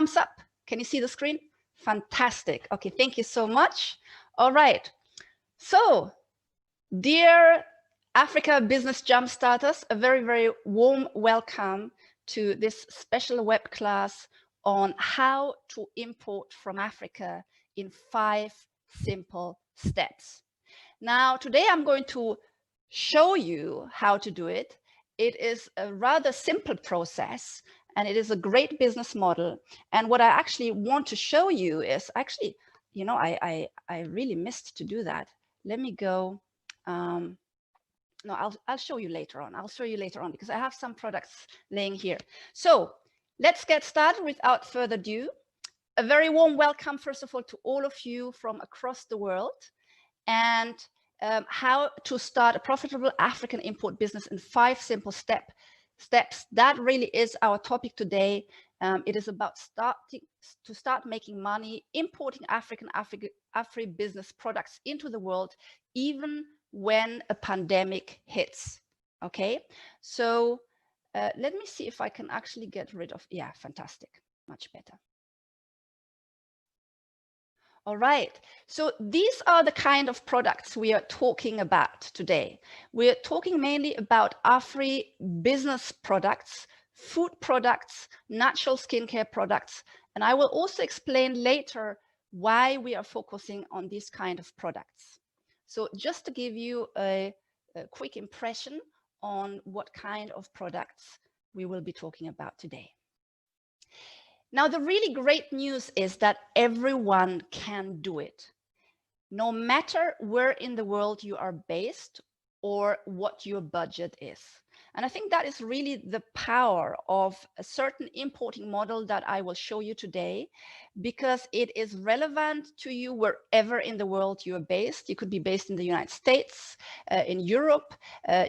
thumbs up? Can you see the screen? Fantastic. Okay, thank you so much. All right. So, dear Africa Business Jumpstarters, a very, very warm welcome to this special web class on how to import from Africa in 5 simple steps. Now, today I'm going to show you how to do it. It is a rather simple process and it is a great business model. And what I actually want to show you is actually, you know, I really missed to do that. Let me go. No, I'll show you later on. I'll show you later on because I have some products laying here. So let's get started without further ado. A very warm welcome, first of all, to all of you from across the world, and how to start a profitable African import business in 5 simple steps. That really is our topic today. It is about start making money, importing Afri business products into the world, even when a pandemic hits. Okay, so let me see if I can actually get rid of, yeah, fantastic, much better. All right, so these are the kind of products we are talking about today. We're talking mainly about Afri business products, food products, natural skincare products, and I will also explain later why we are focusing on these kind of products. So just to give you a quick impression on what kind of products we will be talking about today. Now, the really great news is that everyone can do it, no matter where in the world you are based or what your budget is. And I think that is really the power of a certain importing model that I will show you today, because it is relevant to you wherever in the world you are based. You could be based in the United States, in Europe,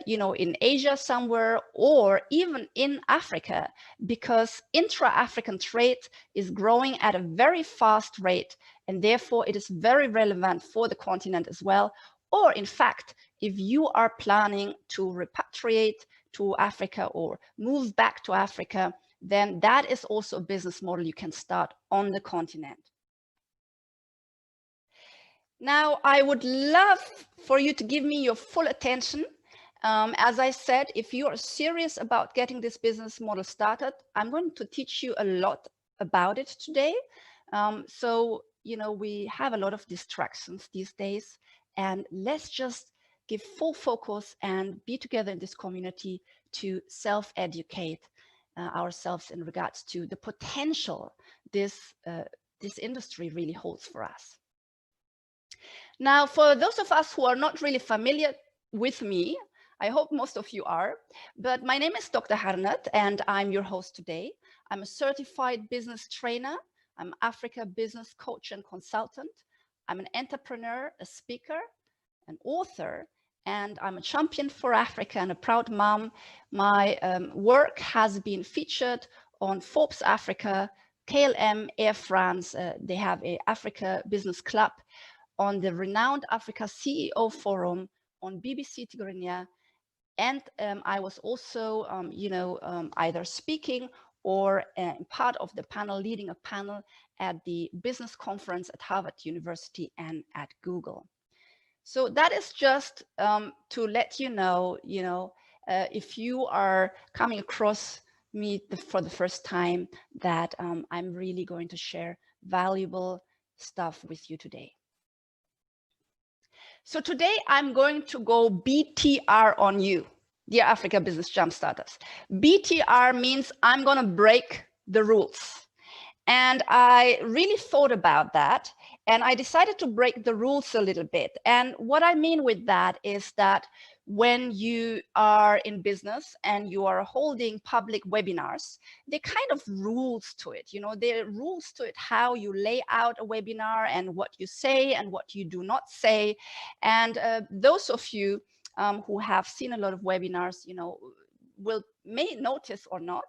you know, in Asia somewhere, or even in Africa, because intra-African trade is growing at a very fast rate, and therefore it is very relevant for the continent as well. Or in fact, if you are planning to repatriate to Africa or move back to Africa, then that is also a business model you can start on the continent. Now, I would love for you to give me your full attention. As I said, if you are serious about getting this business model started, I'm going to teach you a lot about it today. So, you know, we have a lot of distractions these days, and let's just give full focus and be together in this community to self-educate ourselves in regards to the potential this industry really holds for us. Now, for those of us who are not really familiar with me, I hope most of you are, but my name is Dr. Harnet and I'm your host today. I'm a certified business trainer. I'm Africa business coach and consultant. I'm an entrepreneur, a speaker, an author, and I'm a champion for Africa and a proud mom. My work has been featured on Forbes Africa, KLM, Air France. They have a Africa Business Club, on the renowned Africa CEO Forum, on BBC Tigrinya, and I was also, either speaking or part of the panel, leading a panel at the business conference at Harvard University and at Google. So that is just to let you know, if you are coming across me for the first time, that I'm really going to share valuable stuff with you today. So today I'm going to go BTR on you, dear Africa Business Jumpstarters. BTR means I'm going to break the rules. And I really thought about that, and I decided to break the rules a little bit. And what I mean with that is that when you are in business and you are holding public webinars, there are kind of rules to it. You know, there are rules to it, how you lay out a webinar and what you say and what you do not say. And those of you who have seen a lot of webinars, you know, may notice or not.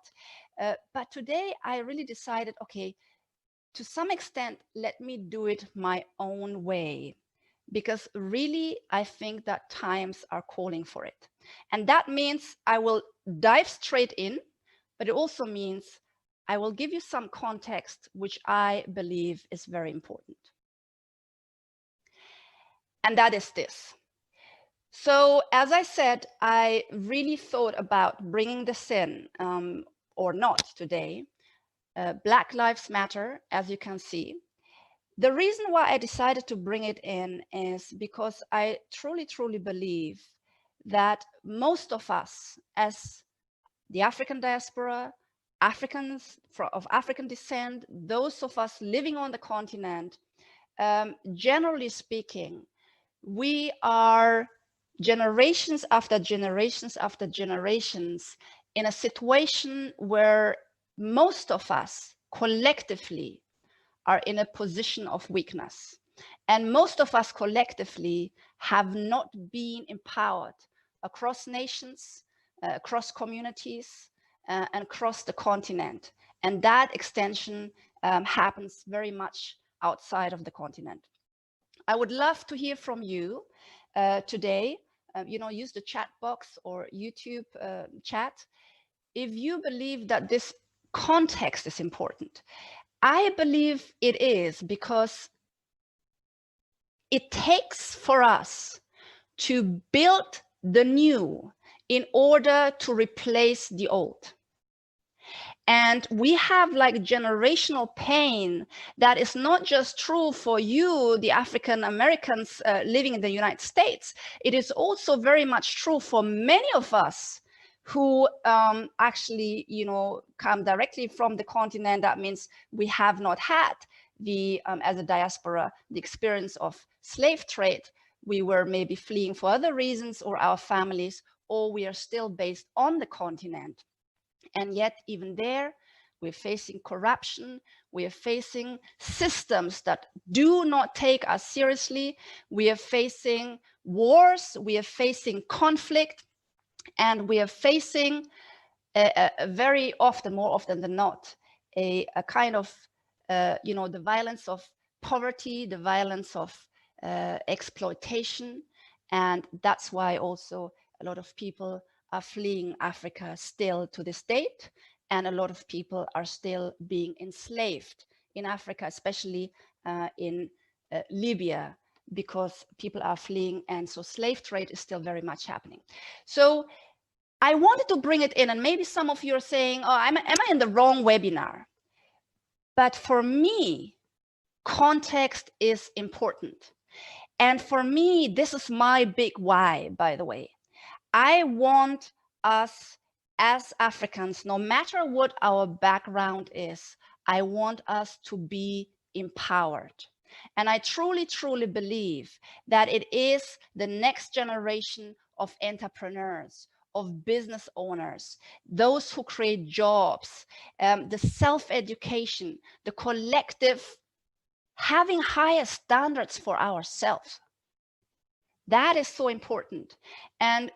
But today I really decided, okay, to some extent, let me do it my own way, because really I think that times are calling for it. And that means I will dive straight in, but it also means I will give you some context, which I believe is very important. And that is this. So as I said, I really thought about bringing this in or not today. Black Lives Matter, as you can see. The reason why I decided to bring it in is because I truly, truly believe that most of us, as the African diaspora, Africans of African descent, those of us living on the continent, generally speaking, we are generations after generations after generations in a situation where most of us collectively are in a position of weakness. And most of us collectively have not been empowered across nations, across communities, and across the continent. And that extension happens very much outside of the continent. I would love to hear from you today. Use the chat box or YouTube chat. If you believe that this context is important, I believe it is, because it takes for us to build the new in order to replace the old. And we have like generational pain that is not just true for you, the African Americans living in the United States. It is also very much true for many of us who actually, come directly from the continent. That means we have not had the, as a diaspora, the experience of slave trade. We were maybe fleeing for other reasons, or our families, or we are still based on the continent. And yet, even there, we're facing corruption. We are facing systems that do not take us seriously. We are facing wars. We are facing conflict. And we are facing very often, more often than not, a kind of, the violence of poverty, the violence of exploitation. And that's why also a lot of people are fleeing Africa still to this date. And a lot of people are still being enslaved in Africa, especially in Libya, because people are fleeing. And so slave trade is still very much happening. So I wanted to bring it in, and maybe some of you are saying, oh, am I in the wrong webinar? But for me, context is important. And for me, this is my big why, by the way. I want us as Africans, no matter what our background is, I want us to be empowered. And I truly, truly believe that it is the next generation of entrepreneurs, of business owners, those who create jobs, the self-education, the collective, having higher standards for ourselves. That is so important. And,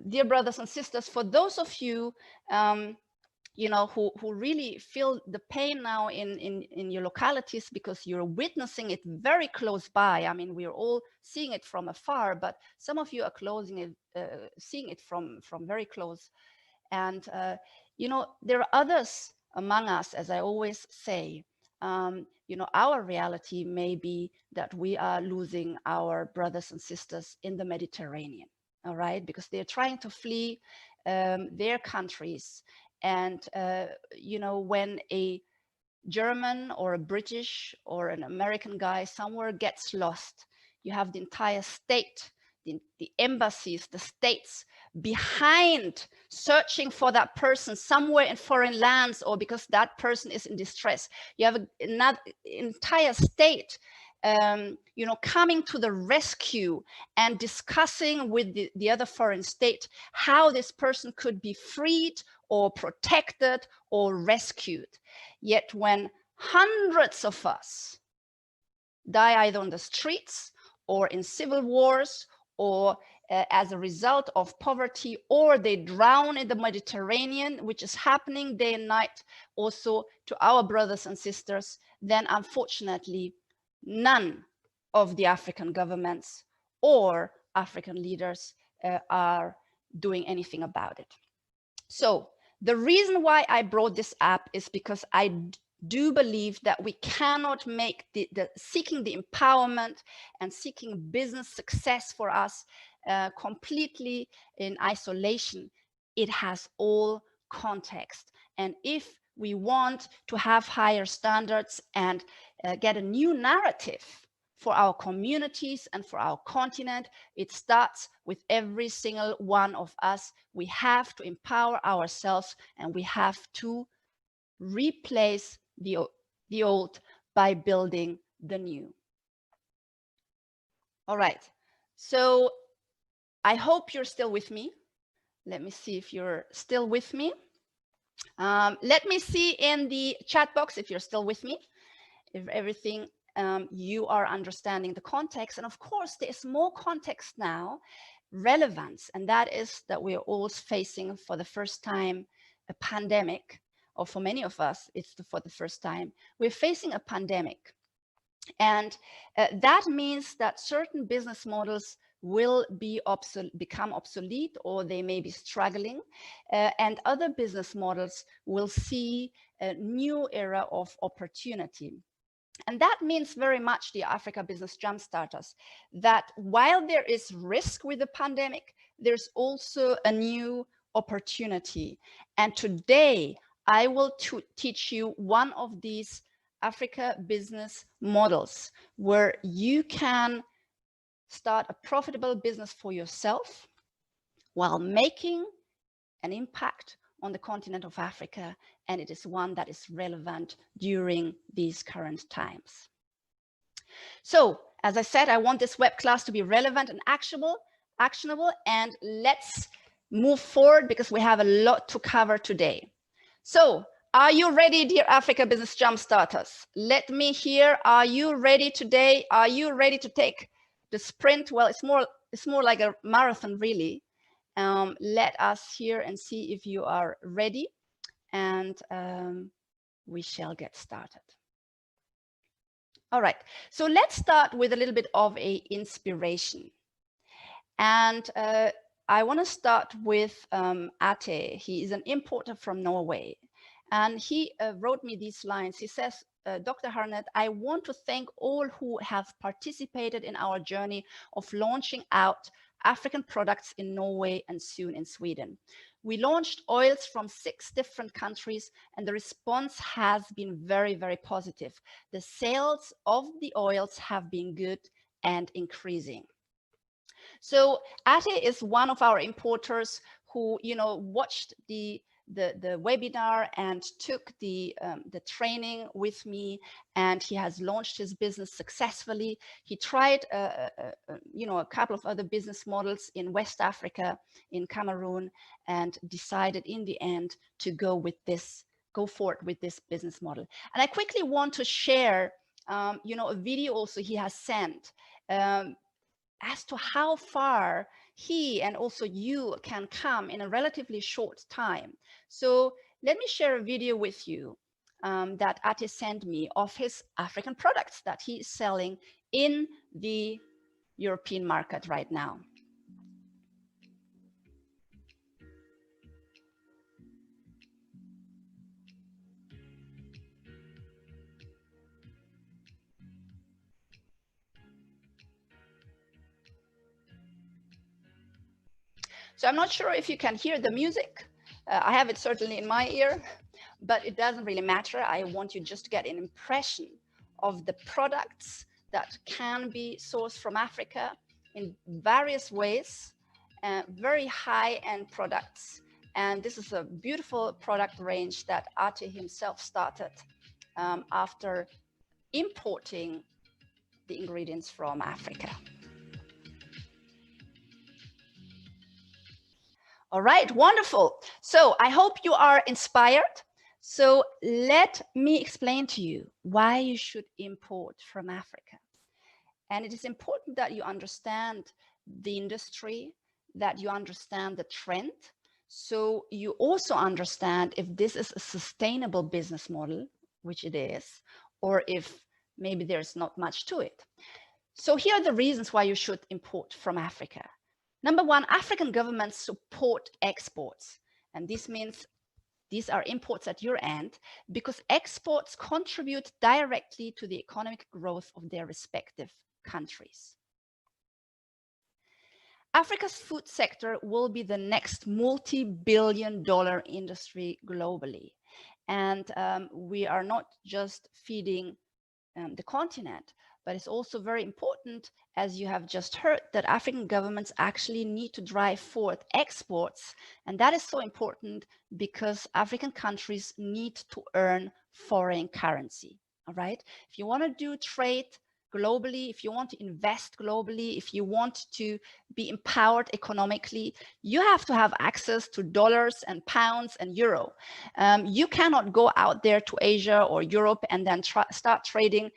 dear brothers and sisters, for those of you, who really feel the pain now in your localities, because you're witnessing it very close by. I mean, we're all seeing it from afar, but some of you are seeing it from very close. And, there are others among us, as I always say. Our reality may be that we are losing our brothers and sisters in the Mediterranean, all right, because they're trying to flee their countries. And, when a German or a British or an American guy somewhere gets lost, you have the entire state, the embassies, the states behind, searching for that person somewhere in foreign lands, or because that person is in distress. You have another entire state coming to the rescue and discussing with the other foreign state how this person could be freed or protected or rescued. Yet when hundreds of us die either on the streets or in civil wars, or as a result of poverty, or they drown in the Mediterranean, which is happening day and night also to our brothers and sisters, then unfortunately, none of the African governments or African leaders are doing anything about it. So The reason why I brought this up is because I do believe that we cannot make the seeking the empowerment and seeking business success for us completely in isolation. It has all context. And if we want to have higher standards and get a new narrative for our communities and for our continent, it starts with every single one of us. We have to empower ourselves, and we have to replace the old by building the new. All right, so I hope you're still with me. Let me see if you're still with me. Let me see in the chat box if you're still with me, if everything you are understanding the context. And of course, there is more context now, relevance, and that is that we are all facing for the first time a pandemic, or for many of us, it's for the first time. We're facing a pandemic. And that means that certain business models will become obsolete, or they may be struggling, and other business models will see a new era of opportunity. And that means very much, the Africa Business Jumpstarters, that while there is risk with the pandemic, there's also a new opportunity. And today I will teach you one of these Africa business models where you can start a profitable business for yourself while making an impact on the continent of Africa, and it is one that is relevant during these current times. So, as I said, I want this web class to be relevant and actionable, and let's move forward because we have a lot to cover today. So, are you ready, dear Africa Business Jumpstarters? Let me hear, are you ready today? Are you ready to take the sprint? Well, it's more like a marathon, really. Let us hear and see if you are ready, and we shall get started. All right, so let's start with a little bit of a inspiration. And I want to start with Ate. He is an importer from Norway. And he wrote me these lines. He says, Dr. Harnet, I want to thank all who have participated in our journey of launching out African products in Norway and soon in Sweden. We launched oils from 6 different countries, and the response has been very, very positive. The sales of the oils have been good and increasing. So Ate is one of our importers who, watched the webinar and took the training with me, and he has launched his business successfully. He tried a couple of other business models in West Africa, in Cameroon, and decided in the end to go forward with this business model. And I quickly want to share a video also he has sent as to how far he and also you can come in a relatively short time. So let me share a video with you that Ate sent me of his African products that he is selling in the European market right now. So I'm not sure if you can hear the music. I have it certainly in my ear, but it doesn't really matter. I want you just to get an impression of the products that can be sourced from Africa in various ways, very high-end products. And this is a beautiful product range that Ate himself started after importing the ingredients from Africa. All right, wonderful. So I hope you are inspired. So let me explain to you why you should import from Africa. And it is important that you understand the industry, that you understand the trend. So you also understand if this is a sustainable business model, which it is, or if maybe there's not much to it. So here are the reasons why you should import from Africa. Number one, African governments support exports. And this means These are imports at your end, because exports contribute directly to the economic growth of their respective countries. Africa's food sector will be the next multi-billion-dollar industry globally. And we are not just feeding the continent, but it's also very important, as you have just heard, that African governments actually need to drive forward exports. And that is so important because African countries need to earn foreign currency. All right. If you want to do trade globally, if you want to invest globally, if you want to be empowered economically, you have to have access to dollars and pounds and euro. You cannot go out there to Asia or Europe and then start trading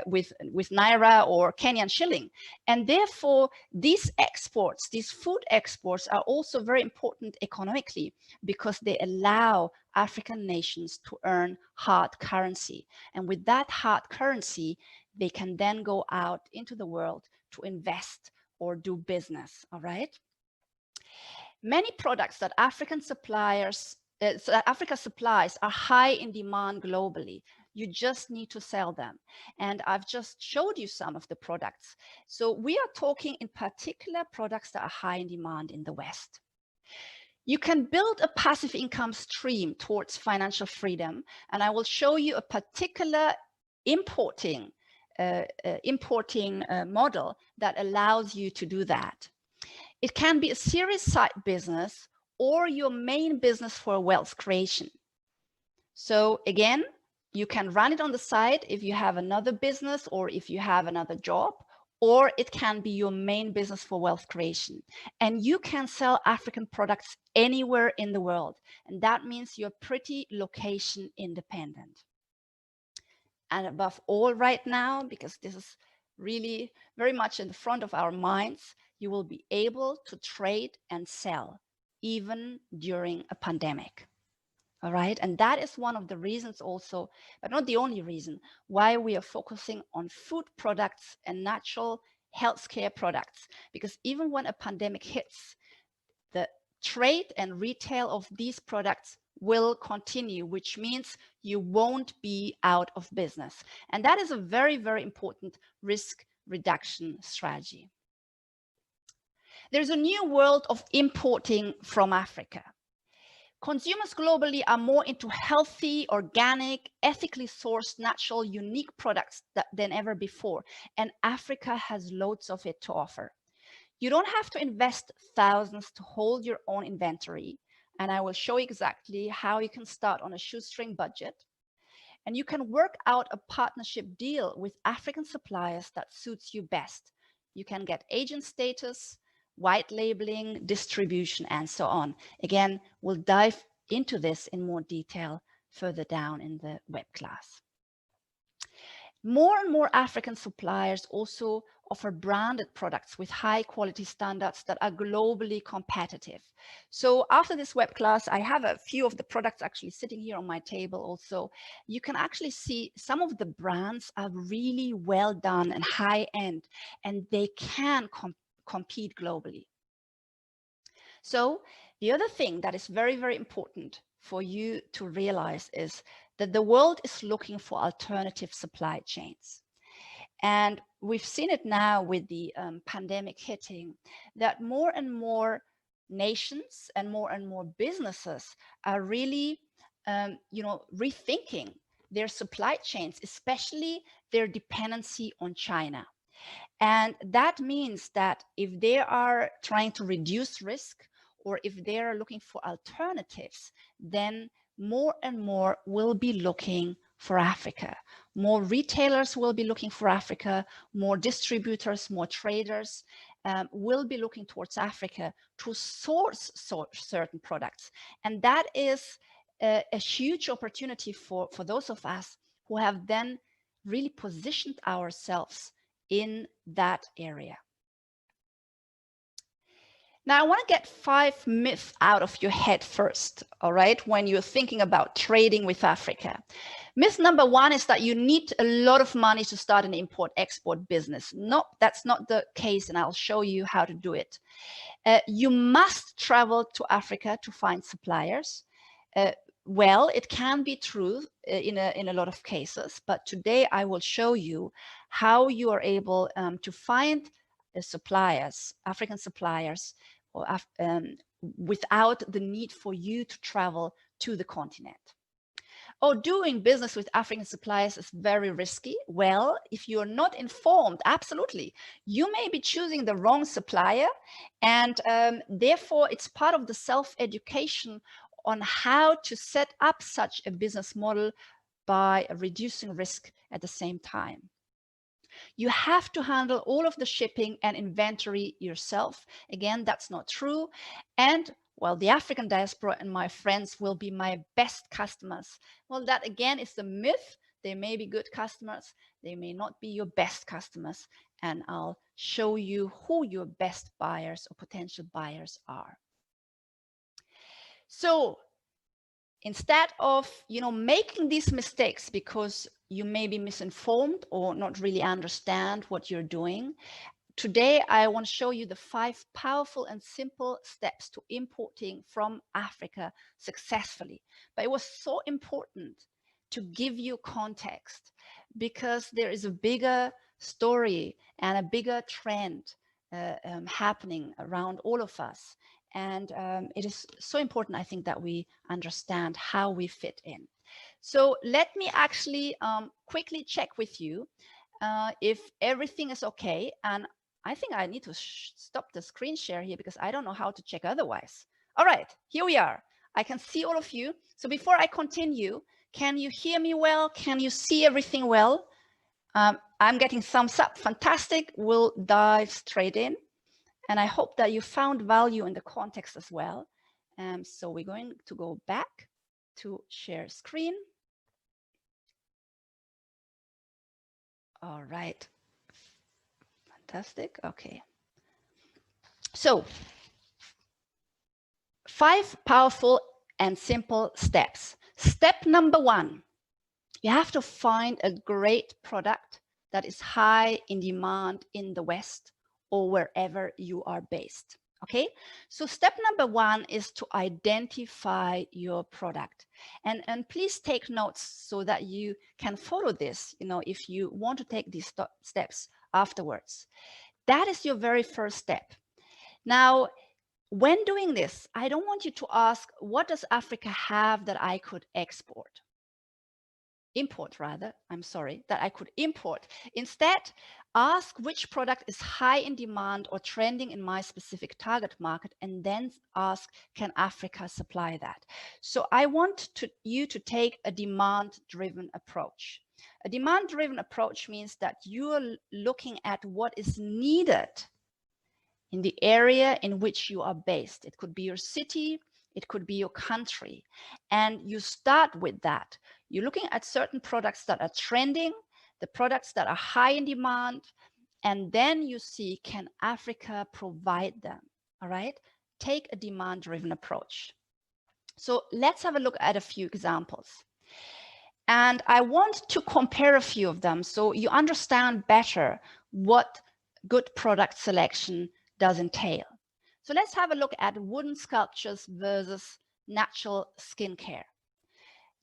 with Naira or Kenyan shilling. And therefore, these exports, these food exports, are also very important economically because they allow African nations to earn hard currency. And with that hard currency, they can then go out into the world to invest or do business, all right? Many products that African suppliers, that Africa supplies are high in demand globally. You just need to sell them. And I've just showed you some of the products. So we are talking in particular products that are high in demand in the West. You can build a passive income stream towards financial freedom. And I will show you a particular importing model that allows you to do that. It can be a serious side business or your main business for wealth creation. So again, you can run it on the side if you have another business or if you have another job, or it can be your main business for wealth creation. And you can sell African products anywhere in the world. And that means you're pretty location independent. And above all right now, because this is really very much in the front of our minds, you will be able to trade and sell even during a pandemic. All right. And that is one of the reasons also, but not the only reason, why we are focusing on food products and natural healthcare products. Because even when a pandemic hits, the trade and retail of these products will continue, which means you won't be out of business. And that is a very, very important risk reduction strategy. There's a new world of importing from Africa. Consumers globally are more into healthy, organic, ethically sourced, natural, unique products than ever before. And Africa has loads of it to offer. You don't have to invest thousands to hold your own inventory. And I will show you exactly how you can start on a shoestring budget. And you can work out a partnership deal with African suppliers that suits you best. You can get agent status, white labeling, distribution, and so on. Again, we'll dive into this in more detail further down in the web class. More and more African suppliers also offer branded products with high quality standards that are globally competitive. So after this web class, I have a few of the products actually sitting here on my table also. You can actually see some of the brands are really well done and high end, and they can compete globally. So the other thing that is very, very important for you to realize is that the world is looking for alternative supply chains. And we've seen it now with the pandemic hitting, that more and more nations and more businesses are really, rethinking their supply chains, especially their dependency on China. And that means that if they are trying to reduce risk, or if they are looking for alternatives, then more and more will be looking for Africa. More retailers will be looking for Africa, more distributors, more traders will be looking towards Africa to source certain products. And that is a huge opportunity for those of us who have then really positioned ourselves in that area. Now, I want to get 5 myths out of your head first, all right, when you're thinking about trading with Africa. Myth number 1 is that you need a lot of money to start an import-export business. No, that's not the case, and I'll show you how to do it. You must travel to Africa to find suppliers. well, it can be true in a lot of cases, but today I will show you how you are able to find suppliers, African suppliers, or without the need for you to travel to the continent. Oh, doing business with African suppliers is very risky. Well, if you're not informed, absolutely, you may be choosing the wrong supplier, and therefore it's part of the self-education on how to set up such a business model by reducing risk at the same time. You have to handle all of the shipping and inventory yourself. Again, that's not true. And well, the African diaspora and my friends will be my best customers. Well, that again is the myth. They may be good customers. They may not be your best customers. And I'll show you who your best buyers or potential buyers are. So instead of, making these mistakes because you may be misinformed or not really understand what you're doing, today I want to show you the 5 powerful and simple steps to importing from Africa successfully. But it was so important to give you context because there is a bigger story and a bigger trend happening around all of us. And it is so important, I think, that we understand how we fit in. So let me actually quickly check with you if everything is okay. And I think I need to stop the screen share here because I don't know how to check otherwise. All right, here we are. I can see all of you. So before I continue, can you hear me well? Can you see everything well? I'm getting thumbs up. Fantastic. We'll dive straight in. And I hope that you found value in the context as well. So we're going to go back to share screen. All right. Fantastic. Okay. So 5 powerful and simple steps. Step number 1, you have to find a great product that is high in demand in the West or wherever you are based. Okay, so step number 1 is to identify your product. And please take notes so that you can follow this, if you want to take these steps afterwards. That is your very first step. Now, when doing this, I don't want you to ask, what does Africa have that I could import rather, I'm sorry, that I could import. Instead, ask which product is high in demand or trending in my specific target market, and then ask, can Africa supply that? So I want you to take a demand-driven approach. A demand-driven approach means that you are looking at what is needed in the area in which you are based. It could be your city, it could be your country. And you start with that. You're looking at certain products that are trending, the products that are high in demand, and then you see, can Africa provide them? All right? Take a demand-driven approach. So let's have a look at a few examples. And I want to compare a few of them so you understand better what good product selection does entail. So let's have a look at wooden sculptures versus natural skincare.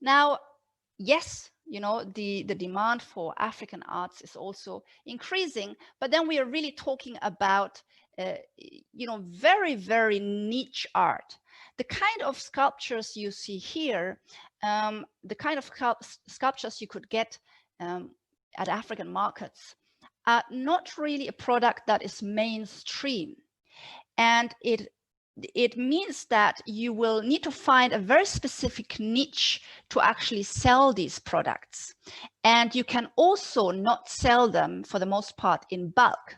Now, yes, the demand for African arts is also increasing, but then we are really talking about, very, very niche art. The kind of sculptures you see here, the kind of sculptures you could get at African markets are not really a product that is mainstream. And it means that you will need to find a very specific niche to actually sell these products. And you can also not sell them for the most part in bulk,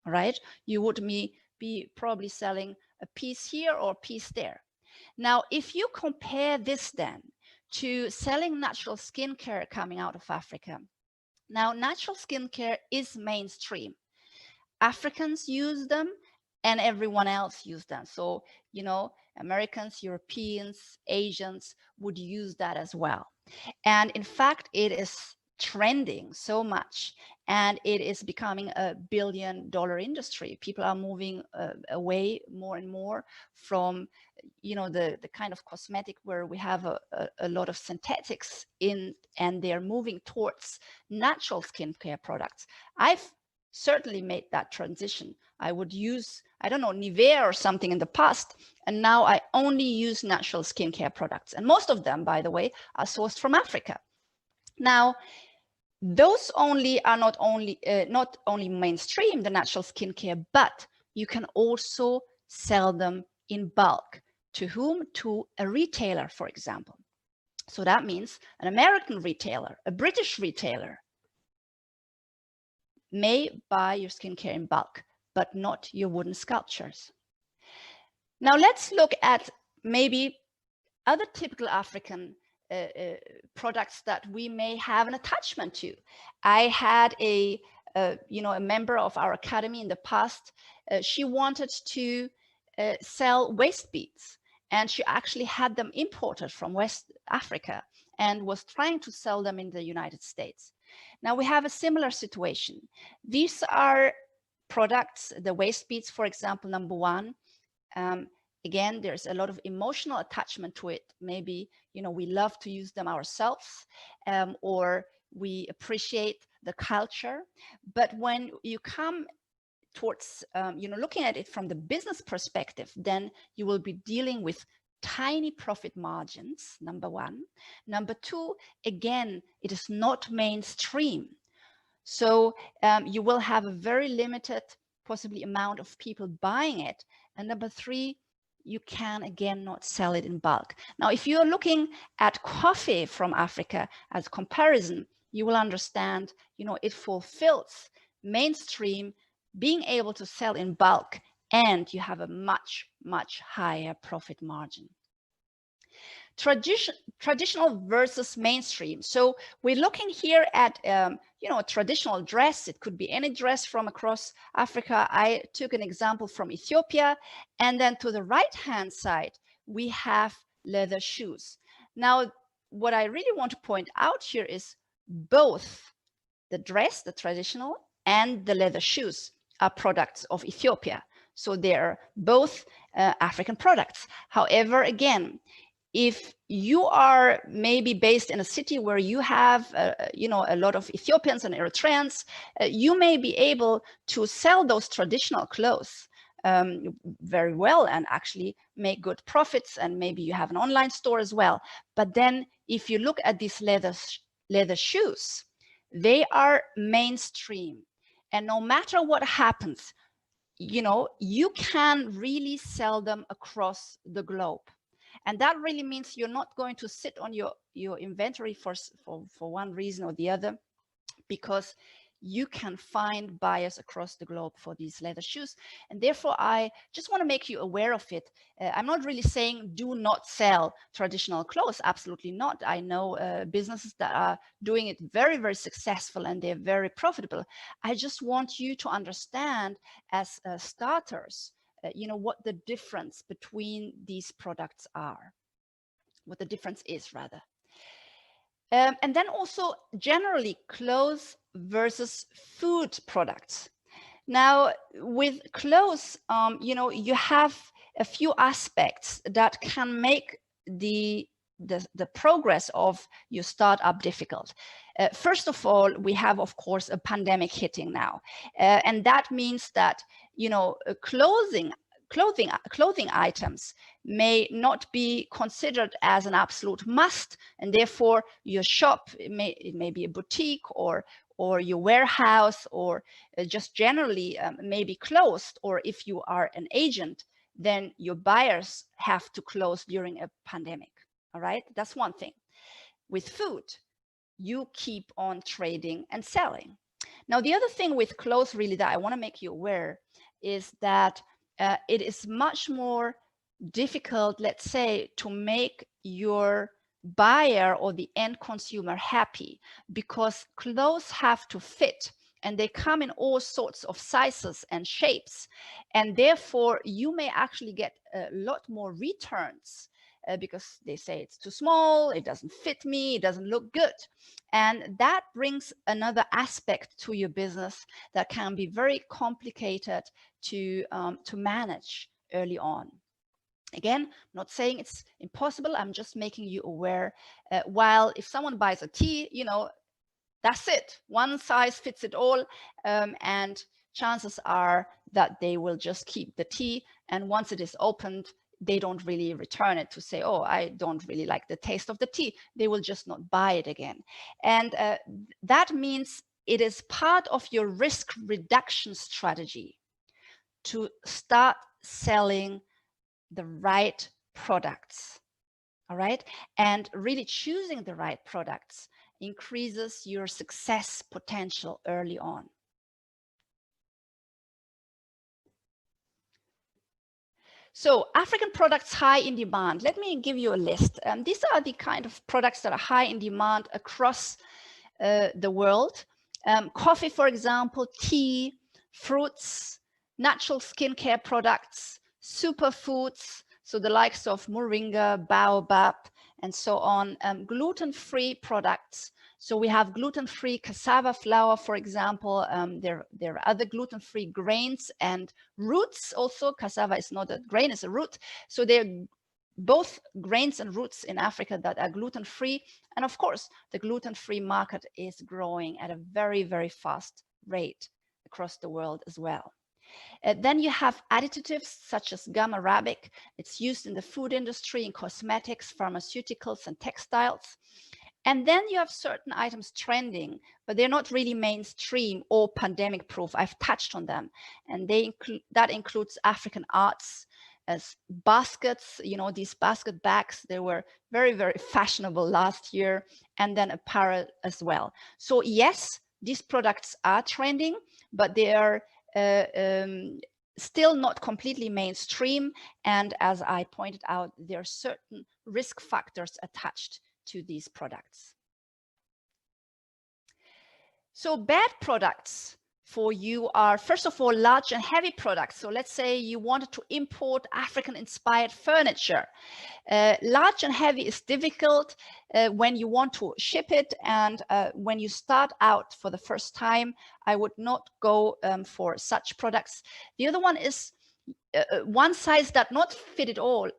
right? You would be probably selling a piece here or a piece there. Now, if you compare this then to selling natural skincare coming out of Africa, now natural skincare is mainstream. Africans use them and everyone else use them. So, Americans, Europeans, Asians would use that as well. And in fact, it is trending so much, and it is becoming a billion-dollar industry. People are moving away more and more from, you know, the kind of cosmetic where we have a lot of synthetics in, and they're moving towards natural skincare products. I've certainly made that transition. I would use, I don't know, Nivea or something in the past, and now I only use natural skincare products. And most of them, by the way, are sourced from Africa. Now, those are not only mainstream, the natural skincare, but you can also sell them in bulk. To whom? To a retailer, for example. So that means an American retailer, a British retailer may buy your skincare in bulk, but not your wooden sculptures. Now let's look at maybe other typical African products that we may have an attachment to. I had a member of our academy in the past. She wanted to sell waist beads, and she actually had them imported from West Africa and was trying to sell them in the United States. Now we have a similar situation. These are products, the waist beads, for example, number one. Again, there's a lot of emotional attachment to it. Maybe, you know, we love to use them ourselves, or we appreciate the culture. But when you come towards, looking at it from the business perspective, then you will be dealing with tiny profit margins, number one. Number two, again, it is not mainstream. So you will have a very limited, possibly, amount of people buying it. And number three, you can again not sell it in bulk. Now, if you're looking at coffee from Africa as a comparison, you will understand, you know, it fulfills mainstream, being able to sell in bulk, and you have a much, much higher profit margin. Traditional versus mainstream. So we're looking here at a traditional dress. It could be any dress from across Africa. I took an example from Ethiopia. And then to the right hand side, we have leather shoes. Now, what I really want to point out here is both the dress, the traditional, and the leather shoes are products of Ethiopia. So they're both African products. However, again, if you are maybe based in a city where you have, a lot of Ethiopians and Eritreans, you may be able to sell those traditional clothes very well and actually make good profits. And maybe you have an online store as well. But then if you look at these leather shoes, they are mainstream. And no matter what happens, you can really sell them across the globe. And that really means you're not going to sit on your inventory for one reason or the other, because you can find buyers across the globe for these leather shoes. And therefore, I just want to make you aware of it. I'm not really saying do not sell traditional clothes. Absolutely not. I know businesses that are doing it very, very successful, and they're very profitable. I just want you to understand, as starters, what the difference between these products are, what the difference is, rather. And then also generally clothes versus food products. Now, with clothes, you have a few aspects that can make the progress of your startup difficult. First of all, we have, of course, a pandemic hitting now. And that means that, clothing items may not be considered as an absolute must, and therefore your shop, it may be a boutique or your warehouse, or just generally may be closed. Or if you are an agent, then your buyers have to close during a pandemic. All right, that's one thing. With food, you keep on trading and selling. Now, the other thing with clothes really that I want to make you aware is that it is much more difficult, let's say, to make your buyer or the end consumer happy, because clothes have to fit, and they come in all sorts of sizes and shapes, and therefore you may actually get a lot more returns because they say it's too small, it doesn't fit me, it doesn't look good. And that brings another aspect to your business that can be very complicated to manage early on. Again, not saying it's impossible, I'm just making you aware. While if someone buys a tea, you know, that's it, one size fits it all, and chances are that they will just keep the tea, and once it is opened, they don't really return it to say, oh, I don't really like the taste of the tea. They will just not buy it again. And that means it is part of your risk reduction strategy to start selling the right products. All right. And really choosing the right products increases your success potential early on. So African products high in demand. Let me give you a list. These are the kind of products that are high in demand across the world. Coffee, for example, tea, fruits, natural skincare products, superfoods, so the likes of moringa, baobab, and so on, gluten-free products. So we have gluten-free cassava flour, for example. There are other gluten-free grains and roots also. Cassava is not a grain, it's a root. So they're both grains and roots in Africa that are gluten-free. And of course, the gluten-free market is growing at a very, very fast rate across the world as well. Then you have additives such as gum arabic. It's used in the food industry, in cosmetics, pharmaceuticals, and textiles. And then you have certain items trending, but they're not really mainstream or pandemic proof. I've touched on them. And that includes African arts, as baskets, you know, these basket bags, they were very, very fashionable last year, and then apparel as well. So yes, these products are trending, but they are still not completely mainstream. And as I pointed out, there are certain risk factors attached to these products. So bad products for you are, first of all, large and heavy products. So let's say you wanted to import African inspired furniture. Large and heavy is difficult when you want to ship it, and when you start out for the first time, I would not go for such products. The other one is one size does not fit it all,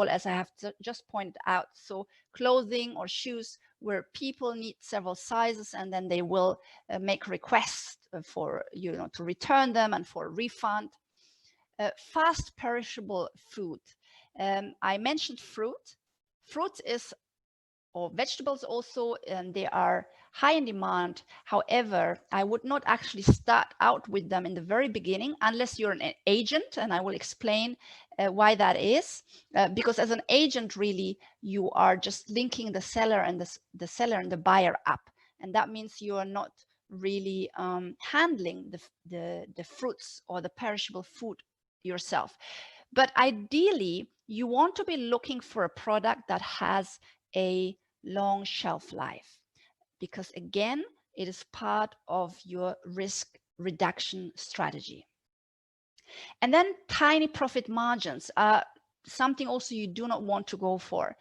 as I have just pointed out. So clothing or shoes where people need several sizes, and then they will make requests for, you know, to return them and for a refund. Fast perishable food. I mentioned fruit. Fruit is, or vegetables also, and they are high in demand. However, I would not actually start out with them in the very beginning unless you're an agent, and I will explain why that is. Because as an agent, really, you are just linking the seller and the buyer up, and that means you are not really handling the fruits or the perishable food yourself. But ideally, you want to be looking for a product that has a long shelf life, because again, it is part of your risk reduction strategy. And then tiny profit margins are something also you do not want to go for.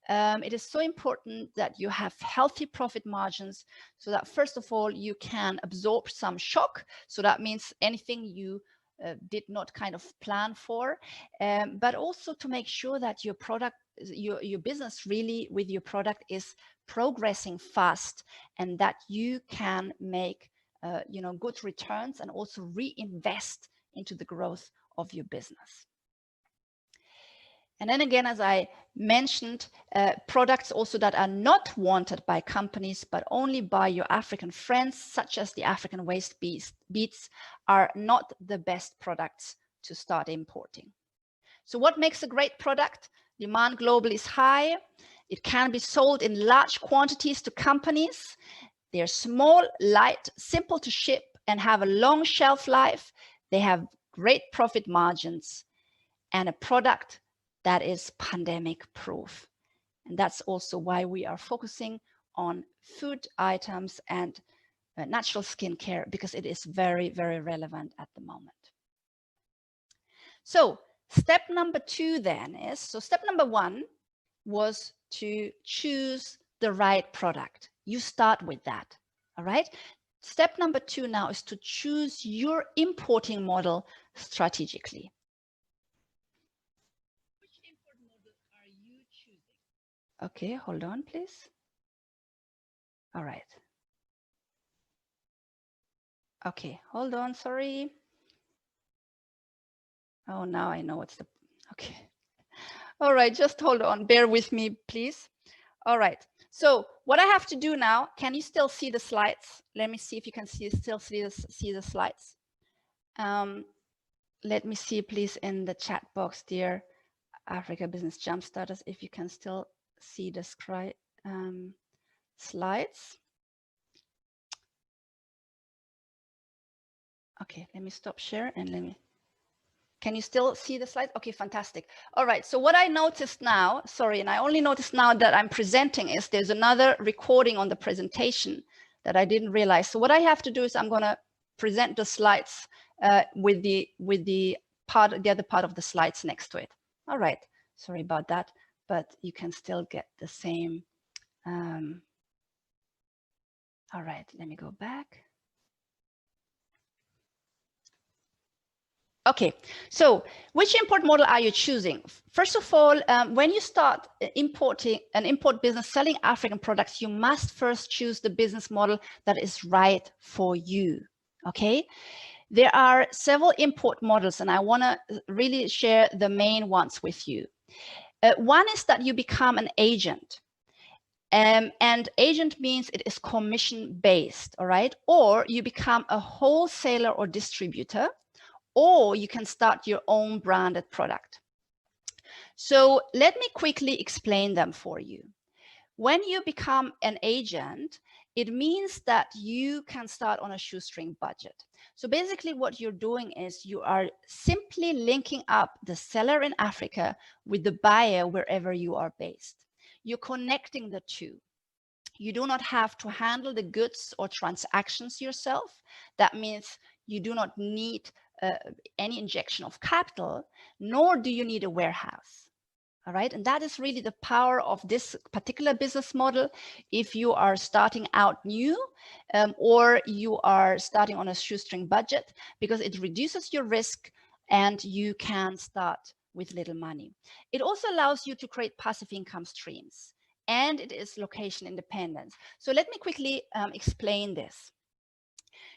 It is so important that you have healthy profit margins, so that first of all, you can absorb some shock. So that means anything you did not kind of plan for, but also to make sure that your product, your business really with your product is progressing fast, and that you can make you know, good returns and also reinvest into the growth of your business. And then again, as I mentioned, products also that are not wanted by companies, but only by your African friends, such as the African waste beads, are not the best products to start importing. So what makes a great product? Demand globally is high. It can be sold in large quantities to companies. They're small, light, simple to ship, and have a long shelf life. They have great profit margins, and a product that is pandemic proof. And that's also why we are focusing on food items and natural skincare, because it is very, very relevant at the moment. So step number 2 then is, so step number 1 was to choose the right product. You start with that, all right? Step number 2 now is to choose your importing model strategically. Which import model are you choosing? Okay, hold on, please. All right. Okay, hold on, sorry. Oh, now I know what's the, okay. All right, just hold on, bear with me, please. All right, so what I have to do now, can you still see the slides? Let me see if you can still see the slides. Let me see, please, in the chat box, dear Africa Business Jumpstarters, if you can still see the slides. Okay, let me stop share and let me, can you still see the slides? Okay, fantastic. All right, so what I noticed now, sorry, and I only noticed now that I'm presenting is there's another recording on the presentation that I didn't realize. So what I have to do is I'm gonna present the slides with the other part of the slides next to it. All right, sorry about that, but you can still get the same. All right, let me go back. Okay, so which import model are you choosing? First of all, when you start importing an import business selling African products, you must first choose the business model that is right for you. Okay, there are several import models, and I want to really share the main ones with you. One is that you become an agent. And agent means it is commission based, all right? Or you become a wholesaler or distributor, or you can start your own branded product. So let me quickly explain them for you. When you become an agent, it means that you can start on a shoestring budget. So basically what you're doing is you are simply linking up the seller in Africa with the buyer wherever you are based. You're connecting the two. You do not have to handle the goods or transactions yourself. That means you do not need any injection of capital, nor do you need a warehouse. All right, and that is really the power of this particular business model. If you are starting out new or you are starting on a shoestring budget, because it reduces your risk and you can start with little money. It also allows you to create passive income streams, and it is location independent. So let me quickly explain this.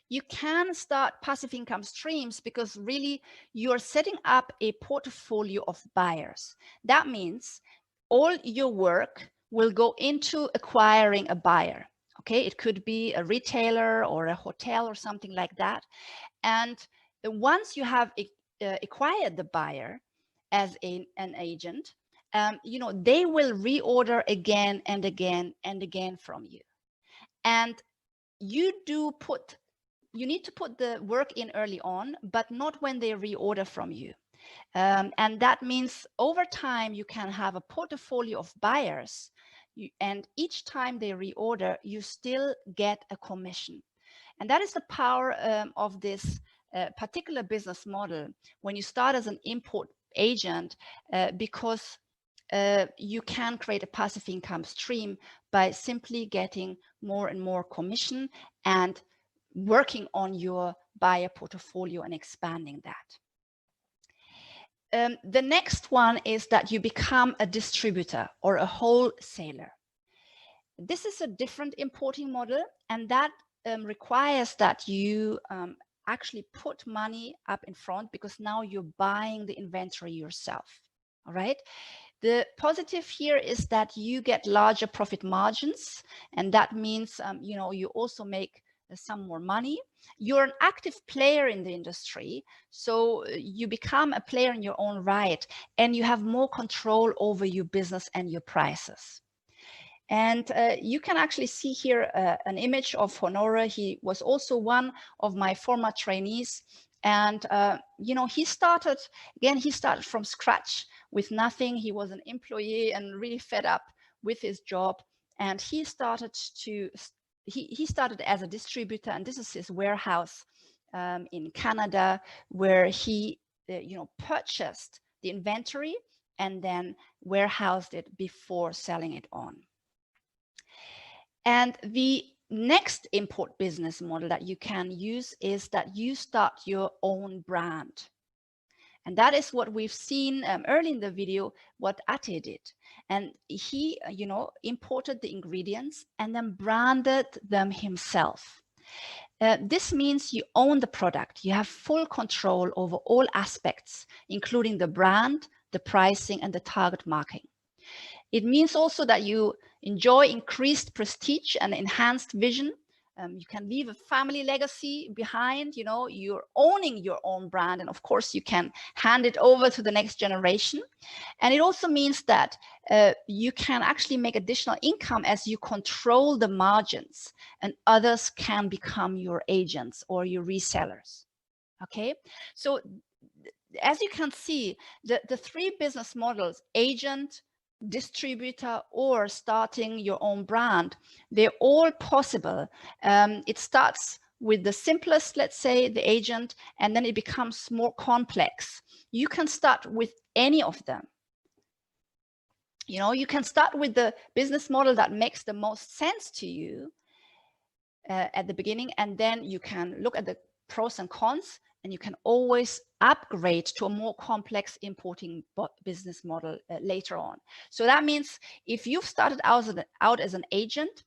You can start passive income streams because really you're setting up a portfolio of buyers. That means all your work will go into acquiring a buyer. Okay, it could be a retailer or a hotel or something like that. And once you have acquired the buyer as an agent, you know, they will reorder again and again and again from you. And you need to put the work in early on, but not when they reorder from you. And that means over time, you can have a portfolio of buyers, and each time they reorder, you still get a commission. And that is the power of this particular business model when you start as an import agent, because you can create a passive income stream by simply getting more and more commission and working on your buyer portfolio and expanding that. The next one is that you become a distributor or a wholesaler. This is a different importing model, and that requires that you actually put money up in front, because now you're buying the inventory yourself. All right. The positive here is that you get larger profit margins, and that means you know, you also make some more money. You're an active player in the industry, so you become a player in your own right, and you have more control over your business and your prices. And you can actually see here an image of Honora. He was also one of my former trainees, and you know, he started from scratch with nothing. He was an employee and really fed up with his job, and he started as a distributor, and this is his warehouse in Canada, where he you know, purchased the inventory and then warehoused it before selling it on. And the next import business model that you can use is that you start your own brand. And that is what we've seen early in the video, what Ate did. And he, imported the ingredients and then branded them himself. This means you own the product. You have full control over all aspects, including the brand, the pricing, and the target marketing. It means also that you enjoy increased prestige and enhanced vision. You can leave a family legacy behind, you're owning your own brand. And of course, you can hand it over to the next generation. And it also means that you can actually make additional income as you control the margins, and others can become your agents or your resellers. Okay, so as you can see, the three business models, agent, distributor, or starting your own brand, they're all possible. It starts with the simplest, let's say the agent, and then it becomes more complex. You can start with any of them. You can start with the business model that makes the most sense to you at the beginning, and then you can look at the pros and cons, and you can always upgrade to a more complex importing business model later on. So that means if you've started out as an agent,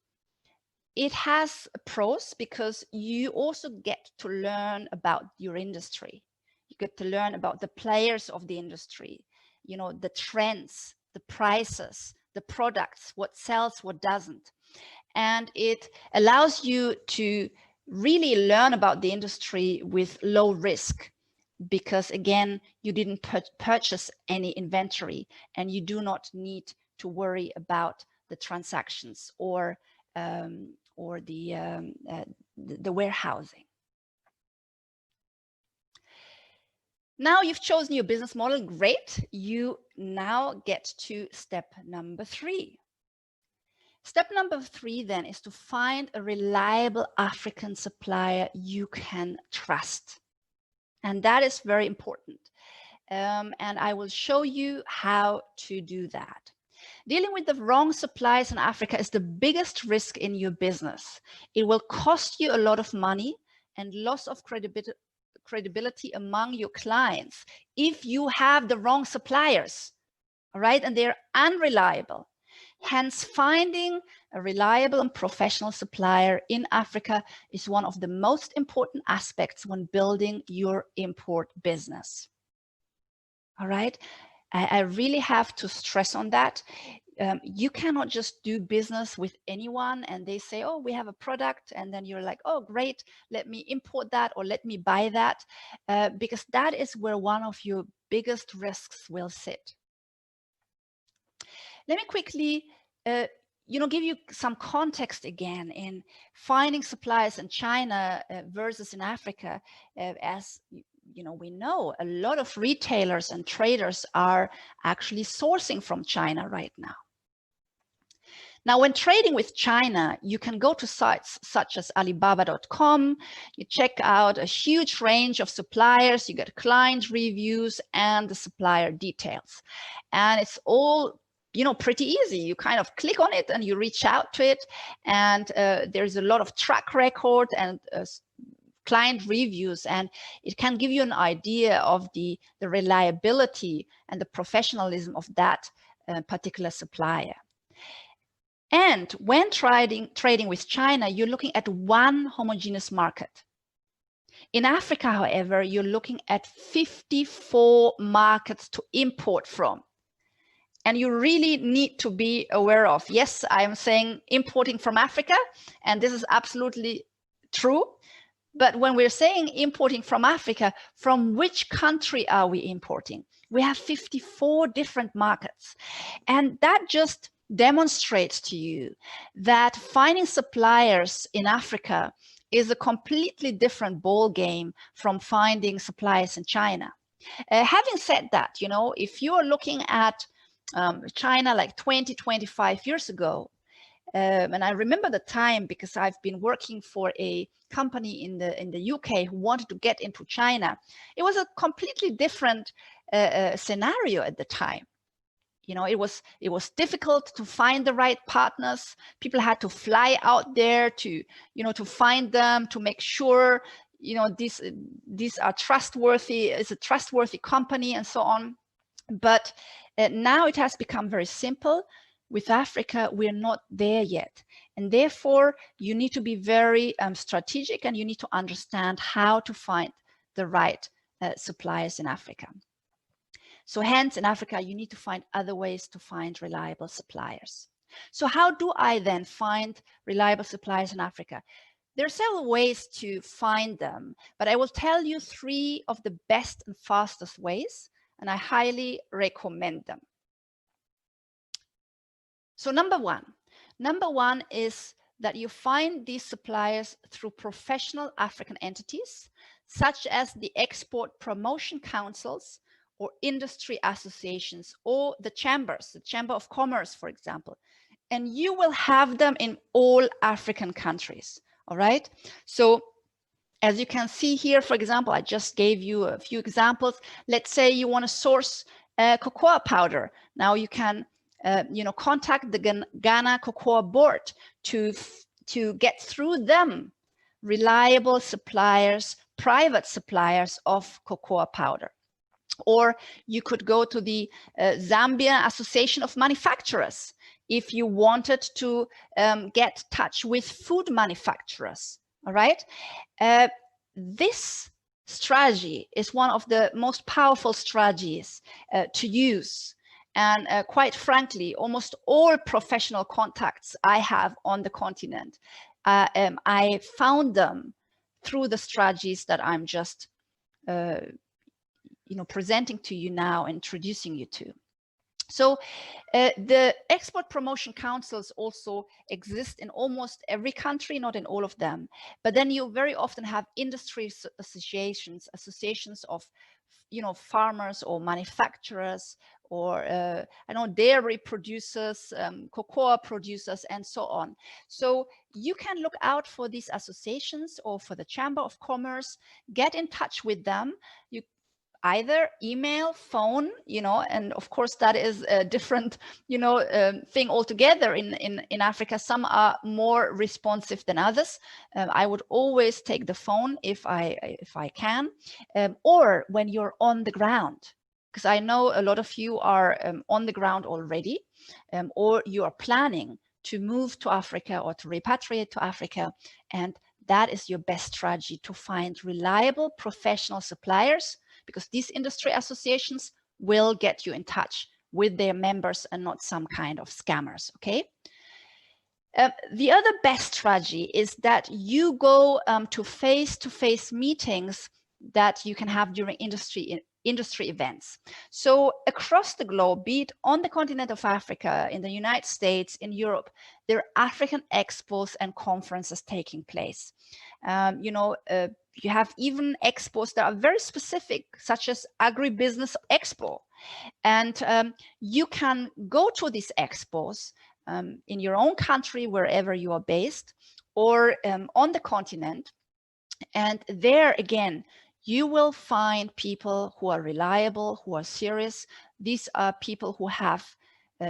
it has pros because you also get to learn about your industry. You get to learn about the players of the industry, the trends, the prices, the products, what sells, what doesn't. And it allows you to really learn about the industry with low risk, because again, you didn't purchase any inventory, and you do not need to worry about the transactions or the warehousing. Now you've chosen your business model, great. You now get to step number 3. Step number 3 then is to find a reliable African supplier you can trust. And that is very important. And I will show you how to do that. Dealing with the wrong suppliers in Africa is the biggest risk in your business. It will cost you a lot of money and loss of credibility among your clients if you have the wrong suppliers, all right? And they're unreliable. Hence, finding a reliable and professional supplier in Africa is one of the most important aspects when building your import business. All right, I really have to stress on that. You cannot just do business with anyone and they say, oh, we have a product, and then you're like, oh, great, let me import that or let me buy that, because that is where one of your biggest risks will sit. Let me quickly give you some context again in finding suppliers in China versus in Africa. As we know, a lot of retailers and traders are actually sourcing from China right now. Now, when trading with China, you can go to sites such as Alibaba.com. You check out a huge range of suppliers. You get client reviews and the supplier details. And it's all pretty easy. You kind of click on it and you reach out to it. And there's a lot of track record and client reviews, and it can give you an idea of the reliability and the professionalism of that particular supplier. And when trading with China, you're looking at one homogeneous market. In Africa, however, you're looking at 54 markets to import from. And you really need to be aware of, yes, I am saying importing from Africa, and this is absolutely true. But when we're saying importing from Africa, from which country are we importing? We have 54 different markets. And that just demonstrates to you that finding suppliers in Africa is a completely different ball game from finding suppliers in China. Having said that, if you're looking at China like 20, 25 years ago, and I remember the time because I've been working for a company in the UK who wanted to get into China. It was a completely different scenario at the time. You know, it was difficult to find the right partners. People had to fly out there to, you know, to find them, to make sure, you know, these are trustworthy, it's a trustworthy company and so on. But now it has become very simple. With Africa, we're not there yet. And therefore, you need to be very strategic, and you need to understand how to find the right suppliers in Africa. So hence, in Africa, you need to find other ways to find reliable suppliers. So how do I then find reliable suppliers in Africa? There are several ways to find them, but I will tell you 3 of the best and fastest ways, and I highly recommend them. So number one is that you find these suppliers through professional African entities, such as the export promotion councils or industry associations, or the chambers, the Chamber of Commerce, for example. And you will have them in all African countries, all right? So as you can see here, for example, I just gave you a few examples. Let's say you want to source cocoa powder. Now you can you know, contact the Ghana Cocoa Board to get through them reliable suppliers, private suppliers of cocoa powder. Or you could go to the Zambia Association of Manufacturers if you wanted to get in touch with food manufacturers. All right. This strategy is one of the most powerful strategies to use. And quite frankly, almost all professional contacts I have on the continent, I found them through the strategies that I'm just you know, presenting to you now, introducing you to. So the export promotion councils also exist in almost every country, not in all of them. But then you very often have industry associations of, you know, farmers or manufacturers, or I know, dairy producers, cocoa producers, and so on. So you can look out for these associations or for the Chamber of Commerce, get in touch with them. You either email, phone, you know, and of course that is a different, you know, thing altogether in Africa. Some are more responsive than others. I would always take the phone if I can, or when you're on the ground, because I know a lot of you are on the ground already, or you are planning to move to Africa or to repatriate to Africa, and that is your best strategy to find reliable professional suppliers, because these industry associations will get you in touch with their members and not some kind of scammers, okay? The other best strategy is that you go to face-to-face meetings that you can have during industry events. So across the globe, be it on the continent of Africa, in the United States, in Europe, there are African expos and conferences taking place. You know, you have even expos that are very specific, such as Agribusiness Expo. And you can go to these expos in your own country, wherever you are based, or on the continent. And there again, you will find people who are reliable, who are serious. These are people who have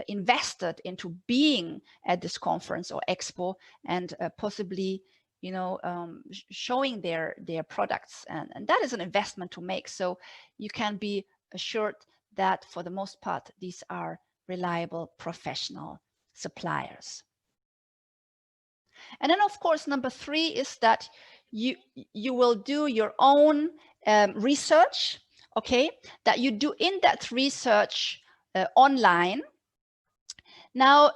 invested into being at this conference or expo, and possibly, you know, showing their products. And that is an investment to make. So you can be assured that for the most part, these are reliable professional suppliers. And then, of course, number 3 is that you will do your own research, okay, that you do in-depth research online. Now,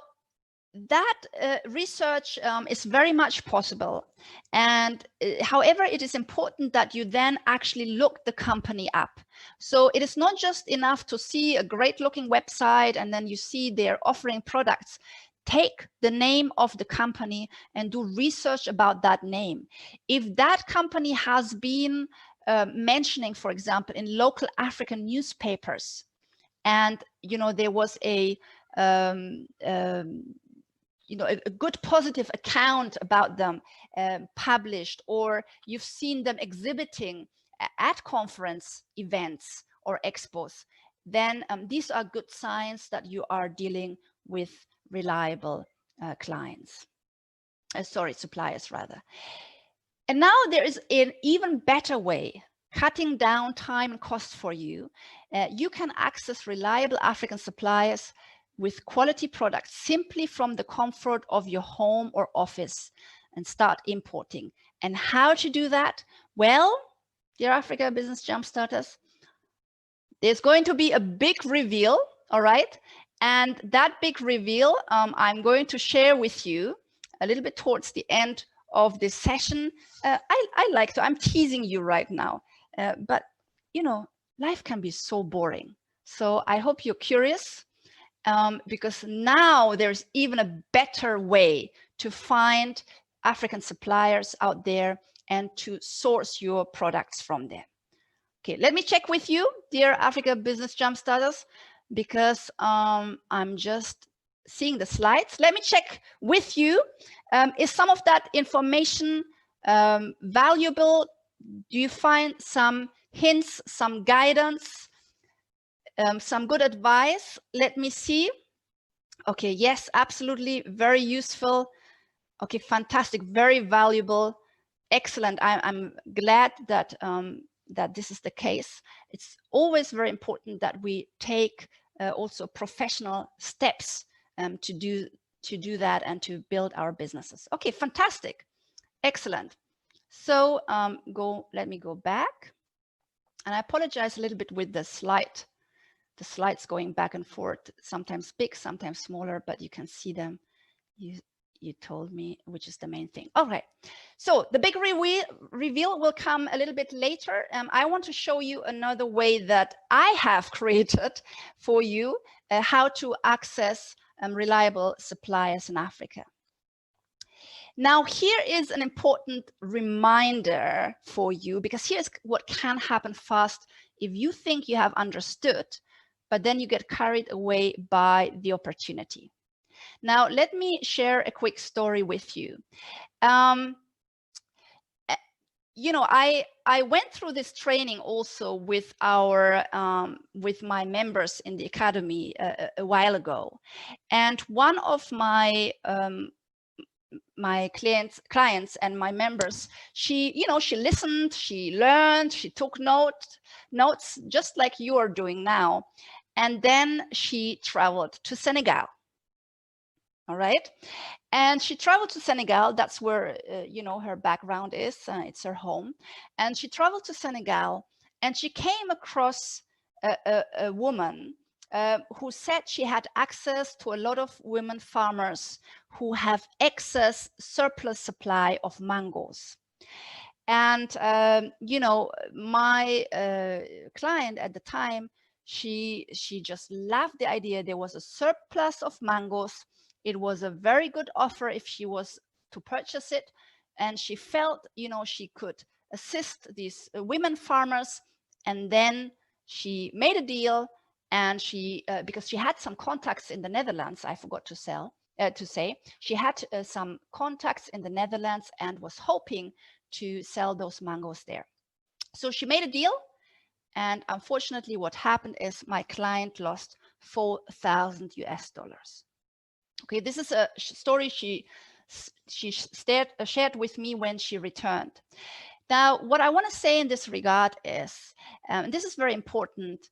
that research is very much possible. And however, it is important that you then actually look the company up. So it is not just enough to see a great looking website and then you see they're offering products. Take the name of the company and do research about that name. If that company has been mentioning, for example, in local African newspapers, and you know, there was a you know, a good positive account about them published, or you've seen them exhibiting at conference events or expos, then these are good signs that you are dealing with reliable suppliers rather. And now there is an even better way, cutting down time and cost for you. You can access reliable African suppliers with quality products simply from the comfort of your home or office and start importing. And how to do that? Well, dear Africa Business Jumpstarters, there's going to be a big reveal, all right? And that big reveal, I'm going to share with you a little bit towards the end of this session. I'm teasing you right now, but you know, life can be so boring. So I hope you're curious, because now there's even a better way to find African suppliers out there and to source your products from them. Okay, let me check with you, dear Africa Business Jumpstarters, because I'm just seeing the slides. Let me check with you. Is some of that information valuable? Do you find some hints, some guidance, some good advice? Let me see. Okay, yes, absolutely, very useful. Okay, fantastic, very valuable, excellent. I'm glad that that this is the case. It's always very important that we take also professional steps to do that and to build our businesses. Okay, fantastic, excellent. So let me go back, and I apologize a little bit with the slides going back and forth, sometimes big, sometimes smaller, but you can see them. You told me, which is the main thing. All right, so the big reveal will come a little bit later. I want to show you another way that I have created for you how to access reliable suppliers in Africa. Now, here is an important reminder for you, because here's what can happen fast if you think you have understood, but then you get carried away by the opportunity. Now, let me share a quick story with you. You know, I went through this training also with with my members in the academy a while ago, and one of my clients and my members, she listened, she learned, she took notes just like you are doing now, and then she traveled to Senegal. All right, and she traveled to Senegal. That's where her background is. It's her home, and she traveled to Senegal, and she came across a woman who said she had access to a lot of women farmers who have excess surplus supply of mangoes. And my client at the time, she just loved the idea. There was a surplus of mangoes. It was a very good offer if she was to purchase it, and she felt she could assist these women farmers. And then she made a deal, and she because she had some contacts in the Netherlands, I forgot to say she had some contacts in the Netherlands and was hoping to sell those mangoes there. So she made a deal, and unfortunately what happened is my client lost $4,000. Okay, this is a story she shared with me when she returned. Now, what I want to say in this regard is, and this is very important,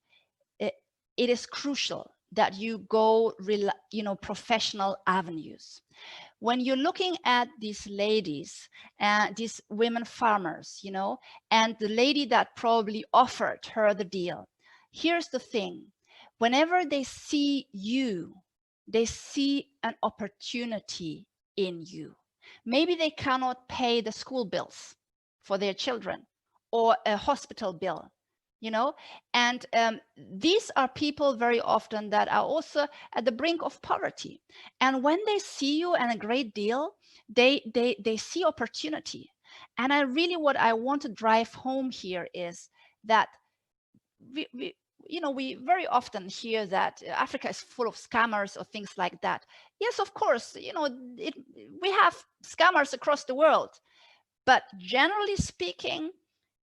it is crucial that you go professional avenues. When you're looking at these ladies and these women farmers, and the lady that probably offered her the deal, here's the thing: whenever they see you, they see an opportunity in you. Maybe they cannot pay the school bills for their children or a hospital bill, and these are people very often that are also at the brink of poverty. And when they see you and a great deal, they see opportunity. And what I want to drive home here is that we very often hear that Africa is full of scammers or things like that. Yes, of course, we have scammers across the world, but generally speaking,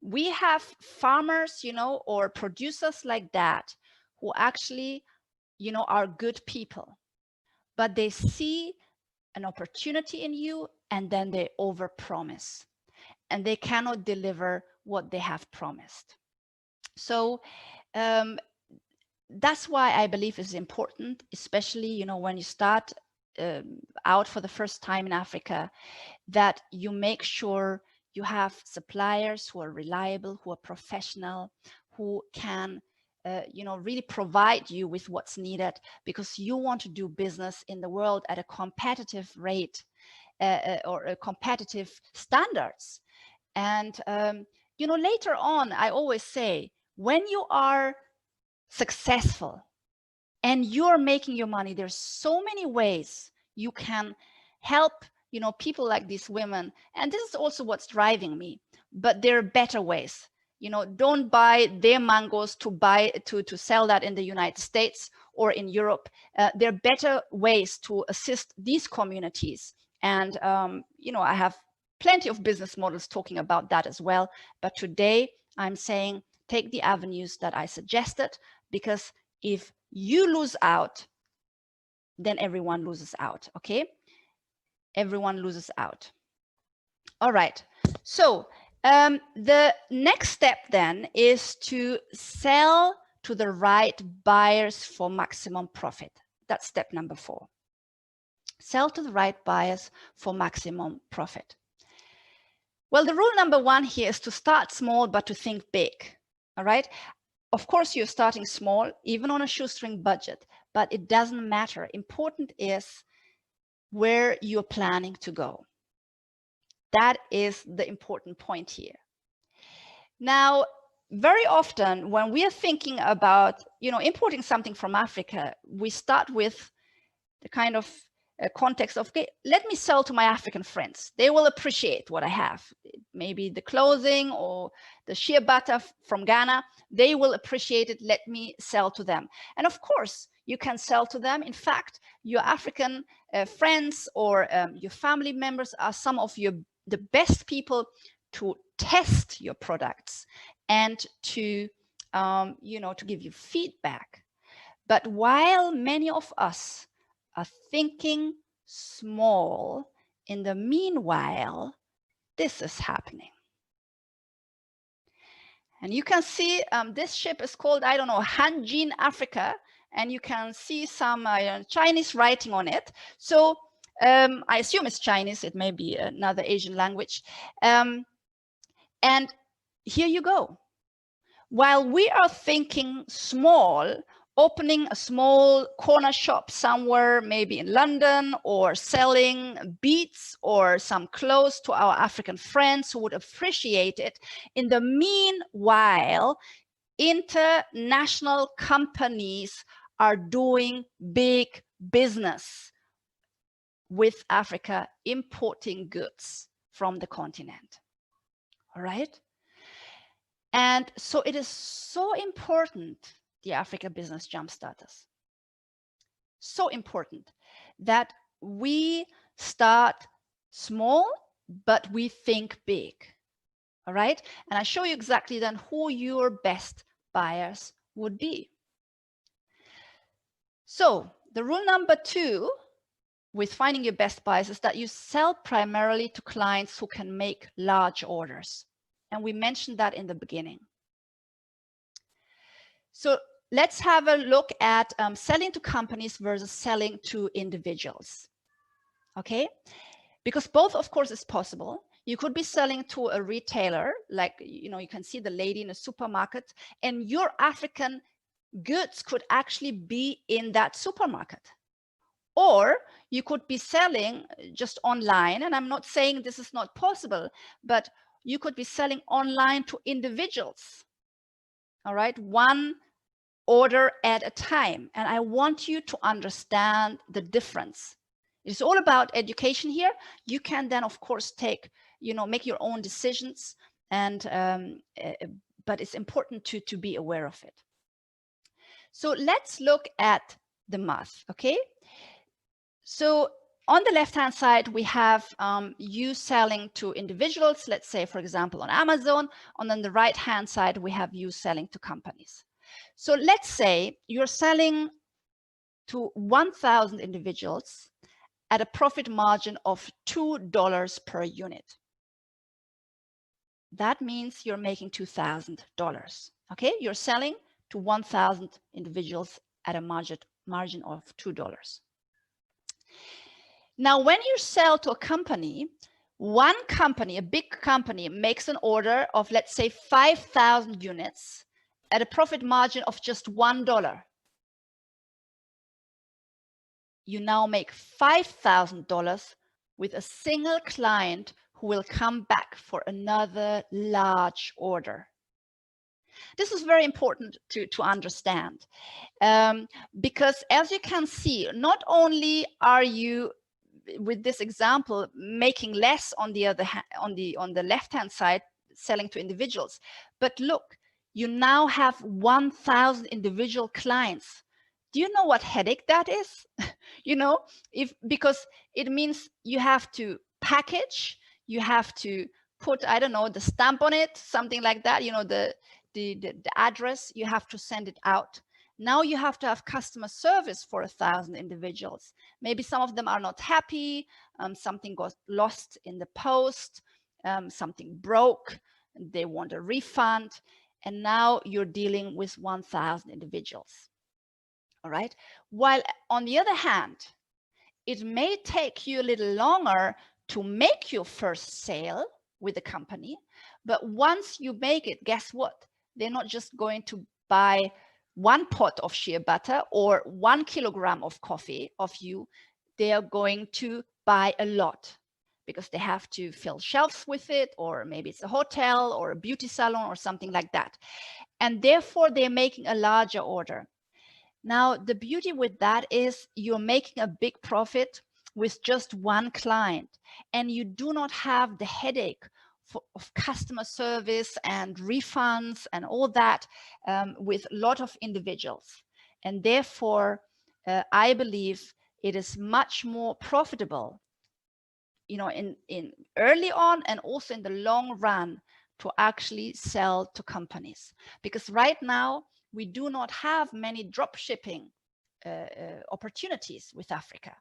we have farmers, or producers like that, who actually, are good people, but they see an opportunity in you and then they overpromise and they cannot deliver what they have promised. So that's why I believe it's important, especially, when you start out for the first time in Africa, that you make sure you have suppliers who are reliable, who are professional, who can really provide you with what's needed, because you want to do business in the world at a competitive rate or a competitive standards. And later on, I always say, when you are successful and you're making your money, there's so many ways you can help people like these women. And this is also what's driving me, but there are better ways. Don't buy their mangoes to sell that in the United States or in Europe. There are better ways to assist these communities. And I have plenty of business models talking about that as well. But today I'm saying, take the avenues that I suggested, because if you lose out, then everyone loses out. Okay, everyone loses out. All right, so the next step then is to sell to the right buyers for maximum profit. That's step number 4. Sell to the right buyers for maximum profit. Well, the rule number 1 here is to start small but to think big. All right, of course you're starting small, even on a shoestring budget, but it doesn't matter. Important is where you're planning to go. That is the important point here. Now, very often when we are thinking about, importing something from Africa, we start with the kind of context of, okay, let me sell to my African friends. They will appreciate what I have. Maybe the clothing or the shea butter from Ghana, they will appreciate it. Let me sell to them. And of course, you can sell to them. In fact, your African friends or your family members are some of the best people to test your products and to give you feedback. But while many of us are thinking small, in the meanwhile, this is happening. And you can see this ship is called, I don't know, Hanjin Africa, and you can see some Chinese writing on it. So I assume it's Chinese. It may be another Asian language. And here you go. While we are thinking small, opening a small corner shop somewhere, maybe in London, or selling beads or some clothes to our African friends who would appreciate it. In the meanwhile, international companies are doing big business with Africa, importing goods from the continent. All right? And so it is so important, the Africa Business Jumpstarters, so important that we start small, but we think big. All right. And I show you exactly then who your best buyers would be. So the rule number 2 with finding your best buyers is that you sell primarily to clients who can make large orders. And we mentioned that in the beginning. So let's have a look at selling to companies versus selling to individuals. Okay, because both, of course, is possible. You could be selling to a retailer, like, you can see the lady in a supermarket, and your African goods could actually be in that supermarket. Or you could be selling just online, and I'm not saying this is not possible, but you could be selling online to individuals. All right, one order at a time. And I want you to understand the difference. It's all about education here. You can then, of course, make your own decisions, and but it's important to be aware of it. So let's look at the math, okay? So on the left-hand side, we have you selling to individuals, let's say, for example, on Amazon. And on the right-hand side, we have you selling to companies. So let's say you're selling to 1,000 individuals at a profit margin of $2 per unit. That means you're making $2,000. Okay, you're selling to 1,000 individuals at a margin of $2. Now, when you sell to a company, one company, a big company, makes an order of, let's say, 5,000 units at a profit margin of just $1. You now make $5,000 with a single client who will come back for another large order. This is very important to understand, because as you can see, not only are you, with this example, making less on the other on the left hand side, selling to individuals, but look, you now have 1,000 individual clients. Do you know what headache that is? You know, because it means you have to package, you have to put, I don't know, the stamp on it, something like that, you know, the address, you have to send it out. Now you have to have customer service for 1,000 individuals. Maybe some of them are not happy, something got lost in the post, something broke, they want a refund, and now you're dealing with 1,000 individuals. All right. While on the other hand, it may take you a little longer to make your first sale with a company, but once you make it, guess what? They're not just going to buy one pot of shea butter or 1 kilogram of coffee of you. They are going to buy a lot because they have to fill shelves with it, or maybe it's a hotel or a beauty salon or something like that. And therefore, they're making a larger order. Now, the beauty with that is you're making a big profit with just one client, and you do not have the headache of customer service and refunds and all that with a lot of individuals. And therefore, I believe it is much more profitable, you know, in early on and also in the long run, to actually sell to companies. Because right now, we do not have many drop shipping opportunities with Africa.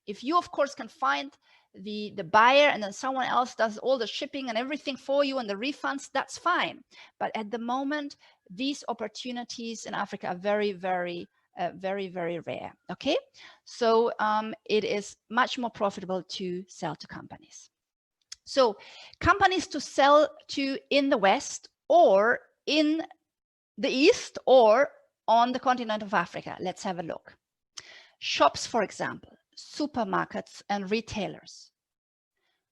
If you, of course, can find the buyer and then someone else does all the shipping and everything for you and the refunds, that's fine. But at the moment, these opportunities in Africa are very, very rare. Okay, so it is much more profitable to sell to companies. So companies to sell to in the West or in the East or on the continent of Africa. Let's have a look. Shops, for example, supermarkets and retailers,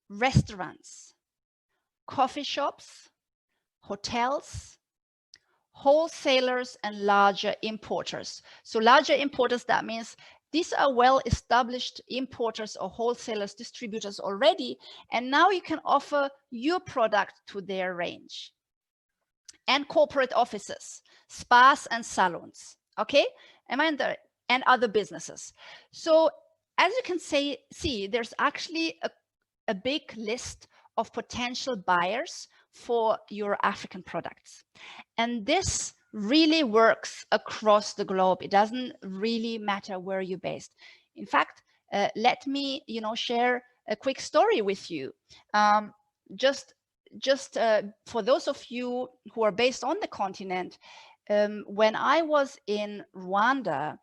restaurants, coffee shops, hotels, wholesalers, and larger importers. So larger importers, that means these are well-established importers or wholesalers, distributors already, and now you can offer your product to their range. And corporate offices, spas and salons, okay? And other businesses. So as you can see, there's actually a big list of potential buyers for your African products. And this really works across the globe. It doesn't really matter where you're based. In fact, let me, share a quick story with you. Just for those of you who are based on the continent, when I was in Rwanda,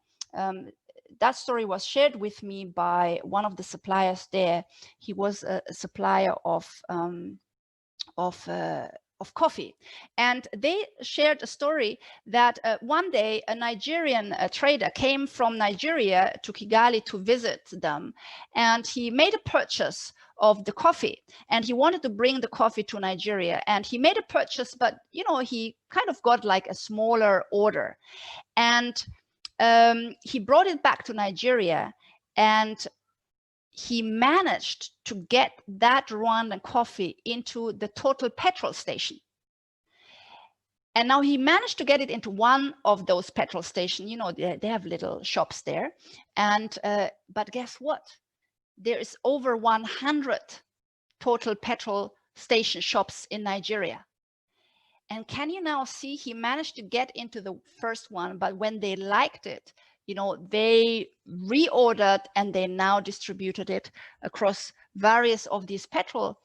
that story was shared with me by one of the suppliers there. He was a supplier of coffee, and they shared a story that one day a Nigerian trader came from Nigeria to Kigali to visit them, and he made a purchase of the coffee, and he wanted to bring the coffee to Nigeria, and he made a purchase, but he kind of got like a smaller order, and he brought it back to Nigeria, and he managed to get that Rwandan coffee into the Total petrol station. And now he managed to get it into one of those petrol stations. They have little shops there. And but guess what? There is over 100 Total petrol station shops in Nigeria. And can you now see he managed to get into the first one, but when they liked it, you know, they reordered and they now distributed it across various of these petrol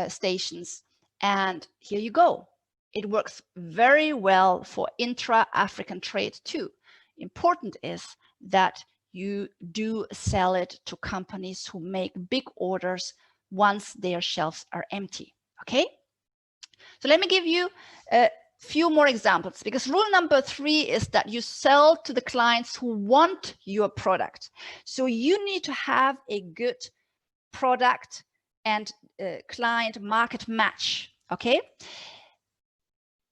stations. And here you go. It works very well for intra-African trade too. Important is that you do sell it to companies who make big orders once their shelves are empty. Okay? So let me give you a few more examples, because rule number 3 is that you sell to the clients who want your product. So you need to have a good product and client market match. Okay.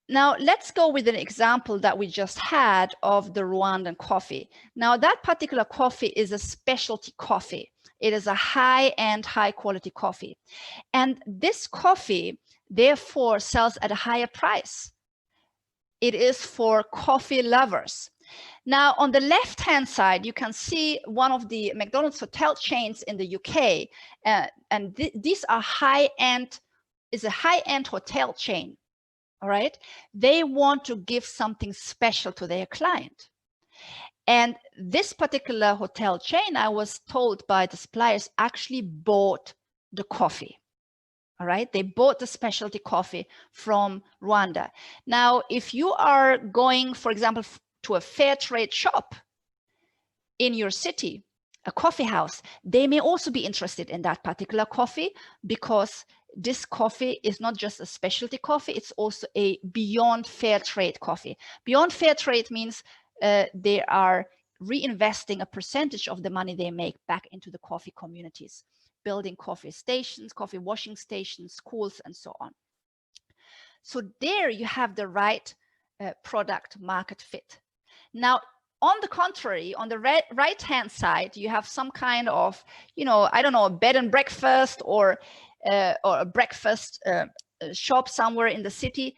Now let's go with an example that we just had of the Rwandan coffee. Now that particular coffee is a specialty coffee. It is a high-end, high-quality coffee. And this coffee therefore sells at a higher price. It is for coffee lovers. Now, on the left-hand side, you can see one of the McDonald's hotel chains in the UK, and these are high-end, is a high-end hotel chain. All right, they want to give something special to their client. And this particular hotel chain, I was told by the suppliers, actually bought the coffee. All right, they bought the specialty coffee from Rwanda. Now, if you are going, for example, to a fair trade shop in your city, a coffee house, they may also be interested in that particular coffee, because this coffee is not just a specialty coffee, it's also a beyond fair trade coffee. Beyond fair trade means they are reinvesting a percentage of the money they make back into the coffee communities, building coffee stations, coffee washing stations, schools, and so on. So there you have the right product market fit. Now, on the contrary, on the right-hand side, you have some kind of, you know, I don't know, a bed and breakfast or a breakfast shop somewhere in the city.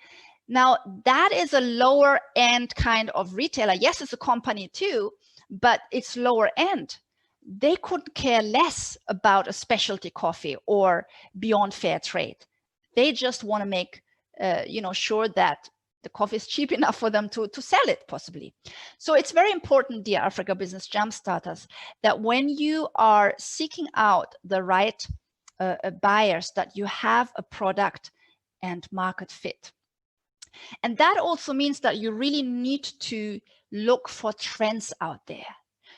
Now, that is a lower end kind of retailer. Yes, it's a company too, but it's lower end. They could care less about a specialty coffee or beyond fair trade. They just want to make, you know, sure that the coffee is cheap enough for them to sell it, possibly. So it's very important, dear Africa Business Jumpstarters, that when you are seeking out the right buyers, that you have a product and market fit. And that also means that you really need to look for trends out there.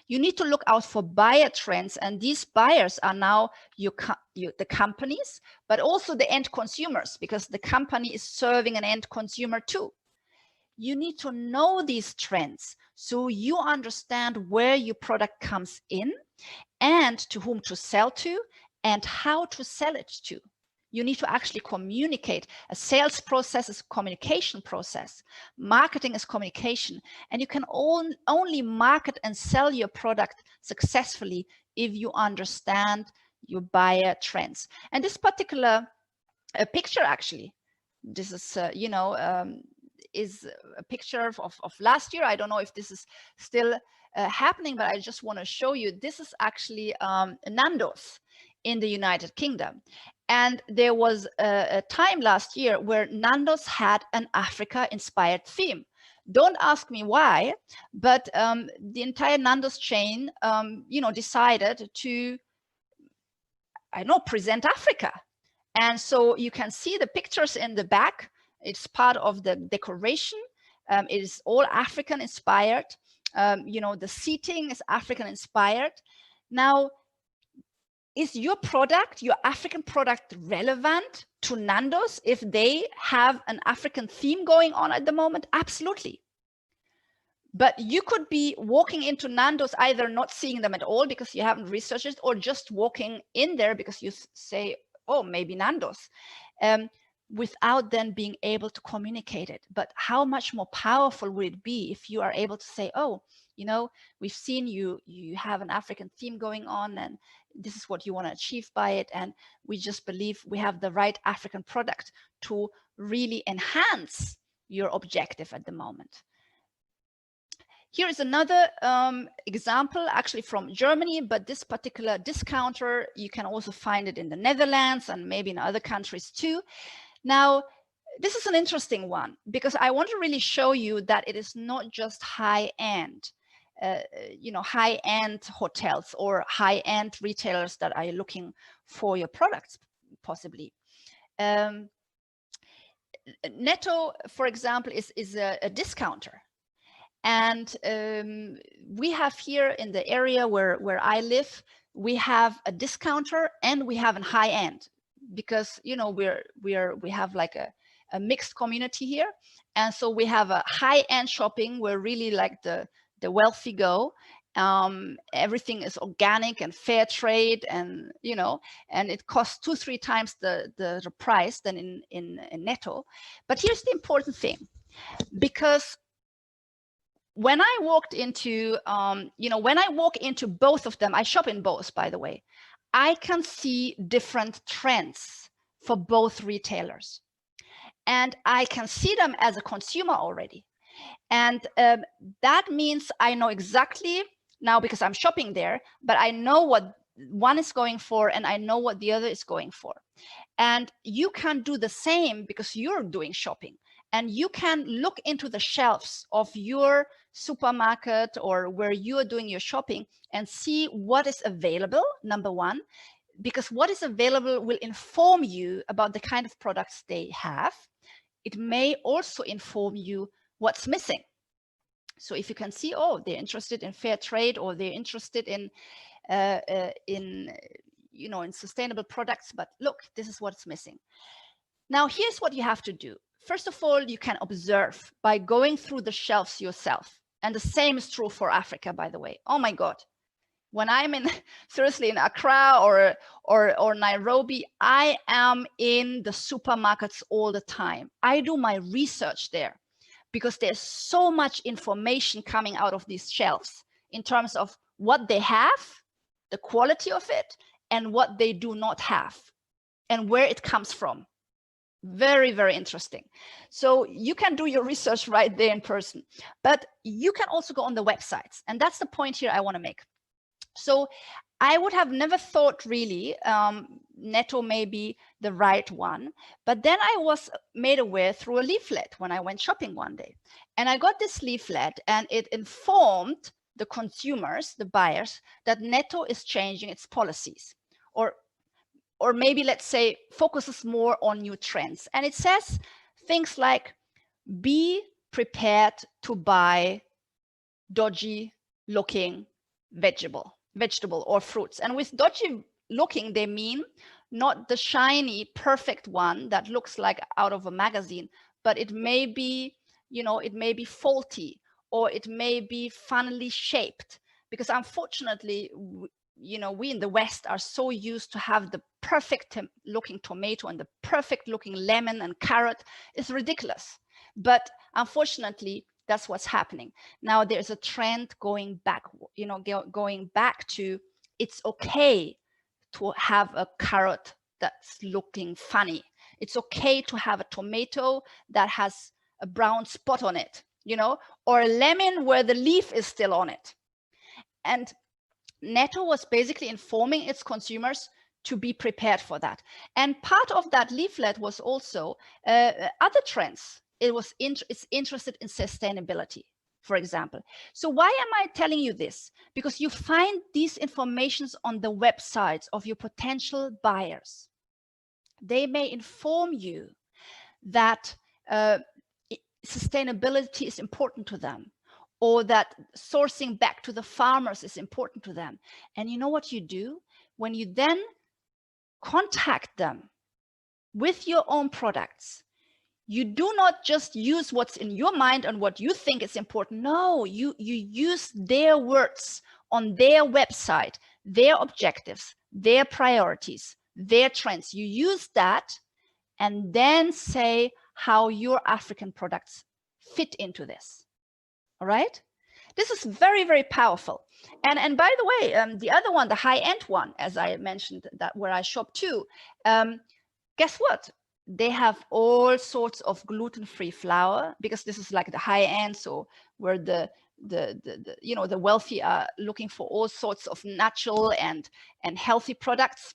You need to look out for buyer trends, and these buyers are now the companies, but also the end consumers, because the company is serving an end consumer too. You need to know these trends so you understand where your product comes in and to whom to sell to and how to sell it to. You need to actually communicate. A sales process is a communication process. Marketing is communication. And you can only market and sell your product successfully if you understand your buyer trends. And this particular picture, actually, this is, you know, is a picture of last year. I don't know if this is still happening, but I just want to show you. This is actually Nando's in the United Kingdom. And there was a time last year where Nando's had an Africa-inspired theme. Don't ask me why, but the entire Nando's chain, you know, decided to, I don't know, present Africa. And so you can see the pictures in the back. It's part of the decoration. It is all African inspired. You know, the seating is African inspired. Now, is your product, your African product, relevant to Nando's if they have an African theme going on at the moment? Absolutely. But you could be walking into Nando's, either not seeing them at all because you haven't researched it, or just walking in there because you say, oh, maybe Nando's, without then being able to communicate it. But how much more powerful would it be if you are able to say, oh, you know, we've seen you have an African theme going on, and this is what you want to achieve by it. And we just believe we have the right African product to really enhance your objective at the moment. Here is another example, actually from Germany, but this particular discounter, you can also find it in the Netherlands and maybe in other countries too. Now, this is an interesting one, because I want to really show you that it is not just high-end, high-end hotels or high-end retailers that are looking for your products, possibly. Netto, for example, is a discounter. And we have here in the area where I live, we have a discounter and we have a high end, because we have like a mixed community here. And so we have a high end shopping where really like the wealthy go. Everything is organic and fair trade, and and it costs 2-3 times the price than in Netto. But here's the important thing, because when I walked into, when I walk into both of them, I shop in both, by the way, I can see different trends for both retailers. And I can see them as a consumer already. And that means I know exactly now, because I'm shopping there, but I know what one is going for and I know what the other is going for. And you can do the same because you're doing shopping. And you can look into the shelves of your supermarket or where you are doing your shopping and see what is available, number one, because what is available will inform you about the kind of products they have. It may also inform you what's missing. So if you can see, oh, they're interested in fair trade, or they're interested in sustainable products, but look, this is what's missing. Now, here's what you have to do. First of all, you can observe by going through the shelves yourself. And the same is true for Africa, by the way. Oh my God. When I'm seriously in Accra or Nairobi, I am in the supermarkets all the time. I do my research there because there's so much information coming out of these shelves in terms of what they have, the quality of it, and what they do not have, and where it comes from. Very, very interesting. So you can do your research right there in person, but you can also go on the websites. And that's the point here I want to make. So I would have never thought really Netto may be the right one, but then I was made aware through a leaflet when I went shopping one day. And I got this leaflet and it informed the consumers, the buyers, that Netto is changing its policies, or maybe let's say focuses more on new trends. And it says things like, be prepared to buy dodgy looking vegetable or fruits. And with dodgy looking, they mean not the shiny, perfect one that looks like out of a magazine, but it may be, it may be faulty, or it may be funnily shaped, because unfortunately, we in the West are so used to have the perfect looking tomato and the perfect looking lemon and carrot. It's ridiculous. But unfortunately, that's what's happening. Now there's a trend going back, going back to, it's okay to have a carrot that's looking funny. It's okay to have a tomato that has a brown spot on it, or a lemon where the leaf is still on it. And Netto was basically informing its consumers to be prepared for that. And part of that leaflet was also other trends. It's interested in sustainability, for example. So why am I telling you this? Because you find these informations on the websites of your potential buyers. They may inform you that sustainability is important to them, or that sourcing back to the farmers is important to them. And you know what you do? When you then contact them with your own products, you do not just use what's in your mind and what you think is important. No, you use their words on their website, their objectives, their priorities, their trends. You use that and then say how your African products fit into this. All right, this is very, very powerful. And by the way, the other one, the high-end one, as I mentioned, that where I shop too, guess what? They have all sorts of gluten-free flour, because this is like the high-end, so where the wealthy are looking for all sorts of natural and healthy products.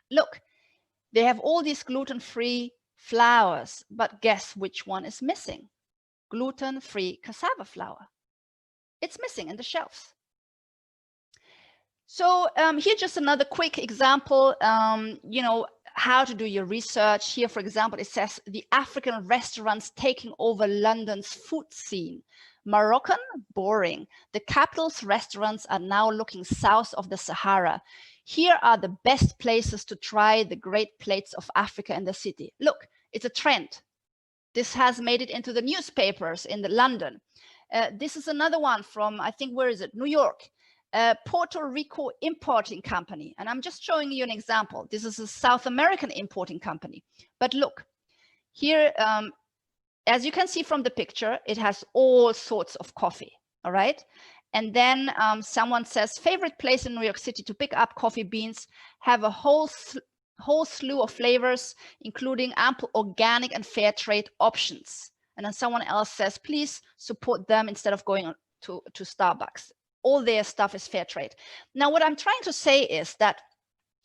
Look, they have all these gluten-free flours, but guess which one is missing? Gluten-free cassava flour. It's missing in the shelves. So here's just another quick example, you know, how to do your research. Here, for example, it says the African restaurants taking over London's food scene. Moroccan, boring. The capital's restaurants are now looking south of the Sahara. Here are the best places to try the great plates of Africa in the city. Look, it's a trend. This has made it into the newspapers in London. This is another one from, I think, where is it? New York. Puerto Rico importing company. And I'm just showing you an example. This is a South American importing company. But look, here, as you can see from the picture, it has all sorts of coffee, all right? And then someone says, favorite place in New York City to pick up coffee beans, have a whole slew of flavors, including ample organic and fair trade options. And then someone else says, please support them instead of going to Starbucks. All their stuff is fair trade. Now, what I'm trying to say is that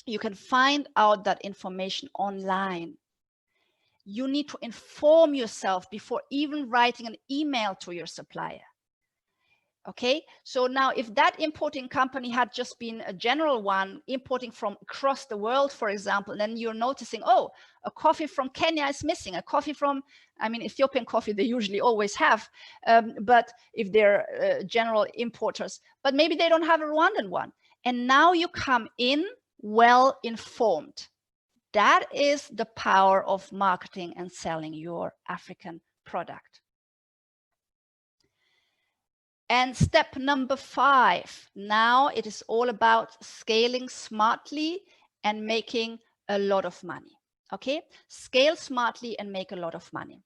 you can find out that information online. You need to inform yourself before even writing an email to your supplier. Okay, so now if that importing company had just been a general one importing from across the world, for example, then you're noticing, oh, a coffee from Kenya is missing, a coffee from, I mean, Ethiopian coffee they usually always have, but if they're general importers, but maybe they don't have a Rwandan one. And now you come in well informed. That is the power of marketing and selling your African product. And step number 5, now it is all about scaling smartly and making a lot of money. Okay, scale smartly and make a lot of money.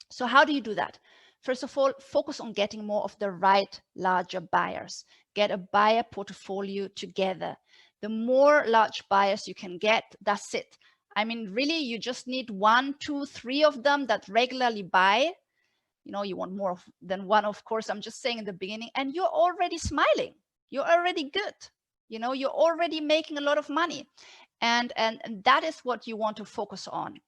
So how do you do that? First of all, focus on getting more of the right larger buyers. Get a buyer portfolio together. The more large buyers you can get, that's it. I mean, really, you just need 1, 2, 3 of them that regularly buy. You know, you want more than one, of course. I'm just saying in the beginning, and you're already smiling. You're already good. You know, you're already making a lot of money. And that is what you want to focus on.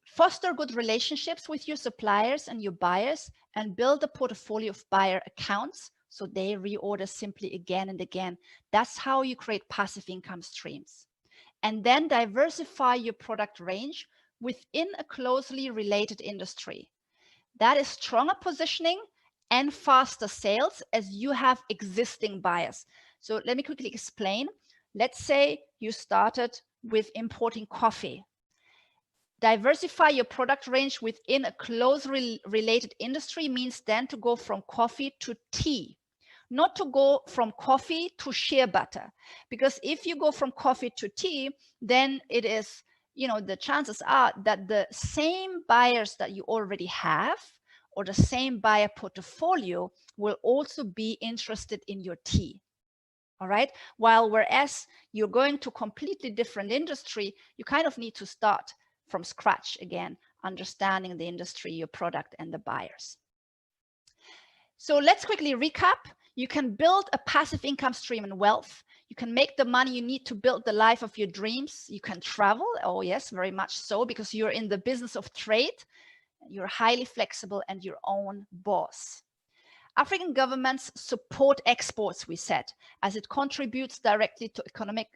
Foster good relationships with your suppliers and your buyers, and build a portfolio of buyer accounts so they reorder simply again and again. That's how you create passive income streams. And then diversify your product range within a closely related industry. That is stronger positioning and faster sales as you have existing buyers. So let me quickly explain. Let's say you started with importing coffee. Diversify your product range within a closely related industry means then to go from coffee to tea, not to go from coffee to shea butter. Because if you go from coffee to tea, then it is, you know, the chances are that the same buyers that you already have or the same buyer portfolio will also be interested in your tea. All right. Whereas you're going to completely different industry, you kind of need to start from scratch again, understanding the industry, your product, and the buyers. So let's quickly recap. You can build a passive income stream and wealth. You can make the money you need to build the life of your dreams. You can travel. Oh yes, very much so, because you're in the business of trade. You're highly flexible and your own boss. African governments support exports, we said, as it contributes directly to economic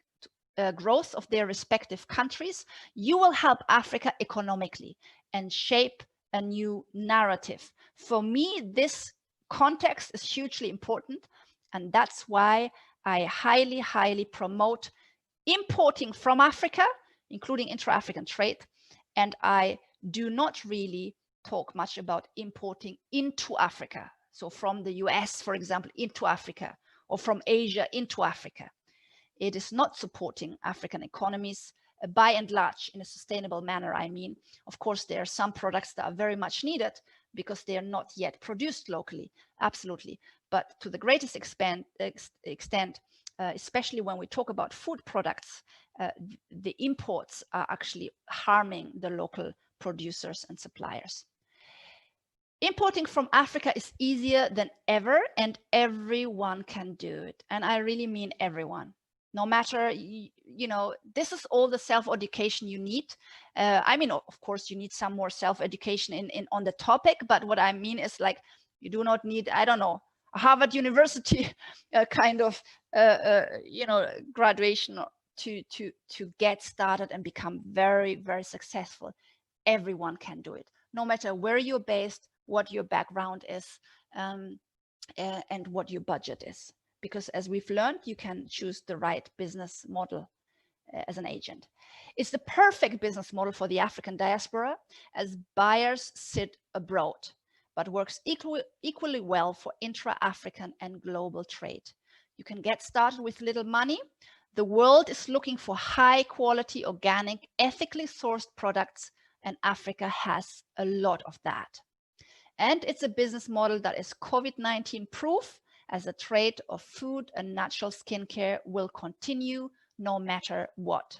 growth of their respective countries. You will help Africa economically and shape a new narrative. For me, this context is hugely important, and that's why I highly, highly promote importing from Africa, including intra-African trade, and I do not really talk much about importing into Africa. So from the US, for example, into Africa, or from Asia into Africa. It is not supporting African economies by and large in a sustainable manner. I mean, of course, there are some products that are very much needed because they are not yet produced locally, absolutely. But to the greatest extent, especially when we talk about food products, the imports are actually harming the local producers and suppliers. Importing from Africa is easier than ever, and everyone can do it. And I really mean everyone. No matter, you know, this is all the self-education you need. I mean, of course, you need some more self-education in on the topic, but what I mean is, like, you do not need, I don't know, a Harvard University kind of, you know, graduation to get started and become very, very successful. Everyone can do it, no matter where you're based, what your background is, and what your budget is. Because as we've learned, you can choose the right business model as an agent. It's the perfect business model for the African diaspora, as buyers sit abroad, but works equally well for intra-African and global trade. You can get started with little money. The world is looking for high quality, organic, ethically sourced products, and Africa has a lot of that. And it's a business model that is COVID-19 proof, as the trade of food and natural skincare will continue no matter what.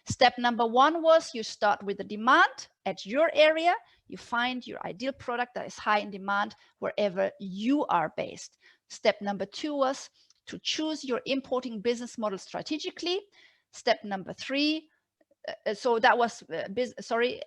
Step number one was you start with the demand at your area. You find your ideal product that is high in demand wherever you are based. Step number two was to choose your importing business model strategically. Step number three, so that was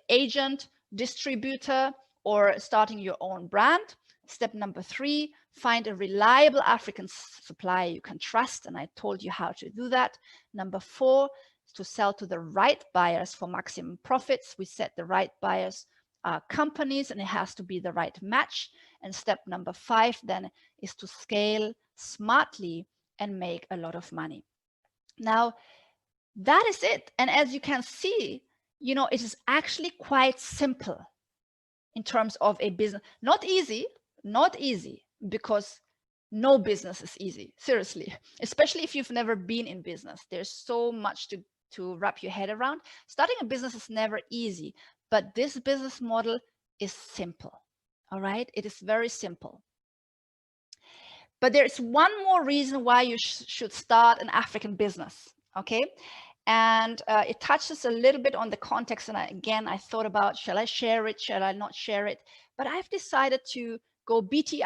agent, distributor, or starting your own brand. Step number three, find a reliable African supplier you can trust, and I told you how to do that. Number four, to sell to the right buyers for maximum profits. We said the right buyers are companies, and it has to be the right match. And step number five then is to scale smartly and make a lot of money. Now, that is it. And as you can see, you know, it is actually quite simple in terms of a business. Not easy, because no business is easy, seriously, especially if you've never been in business. There's so much to wrap your head around. Starting a business is never easy, but this business model is simple. All right, it is very simple. But there's one more reason why you should start an African business, okay? And it touches a little bit on the context. And I thought about, shall I share it? Shall I not share it? But I've decided to go BTI.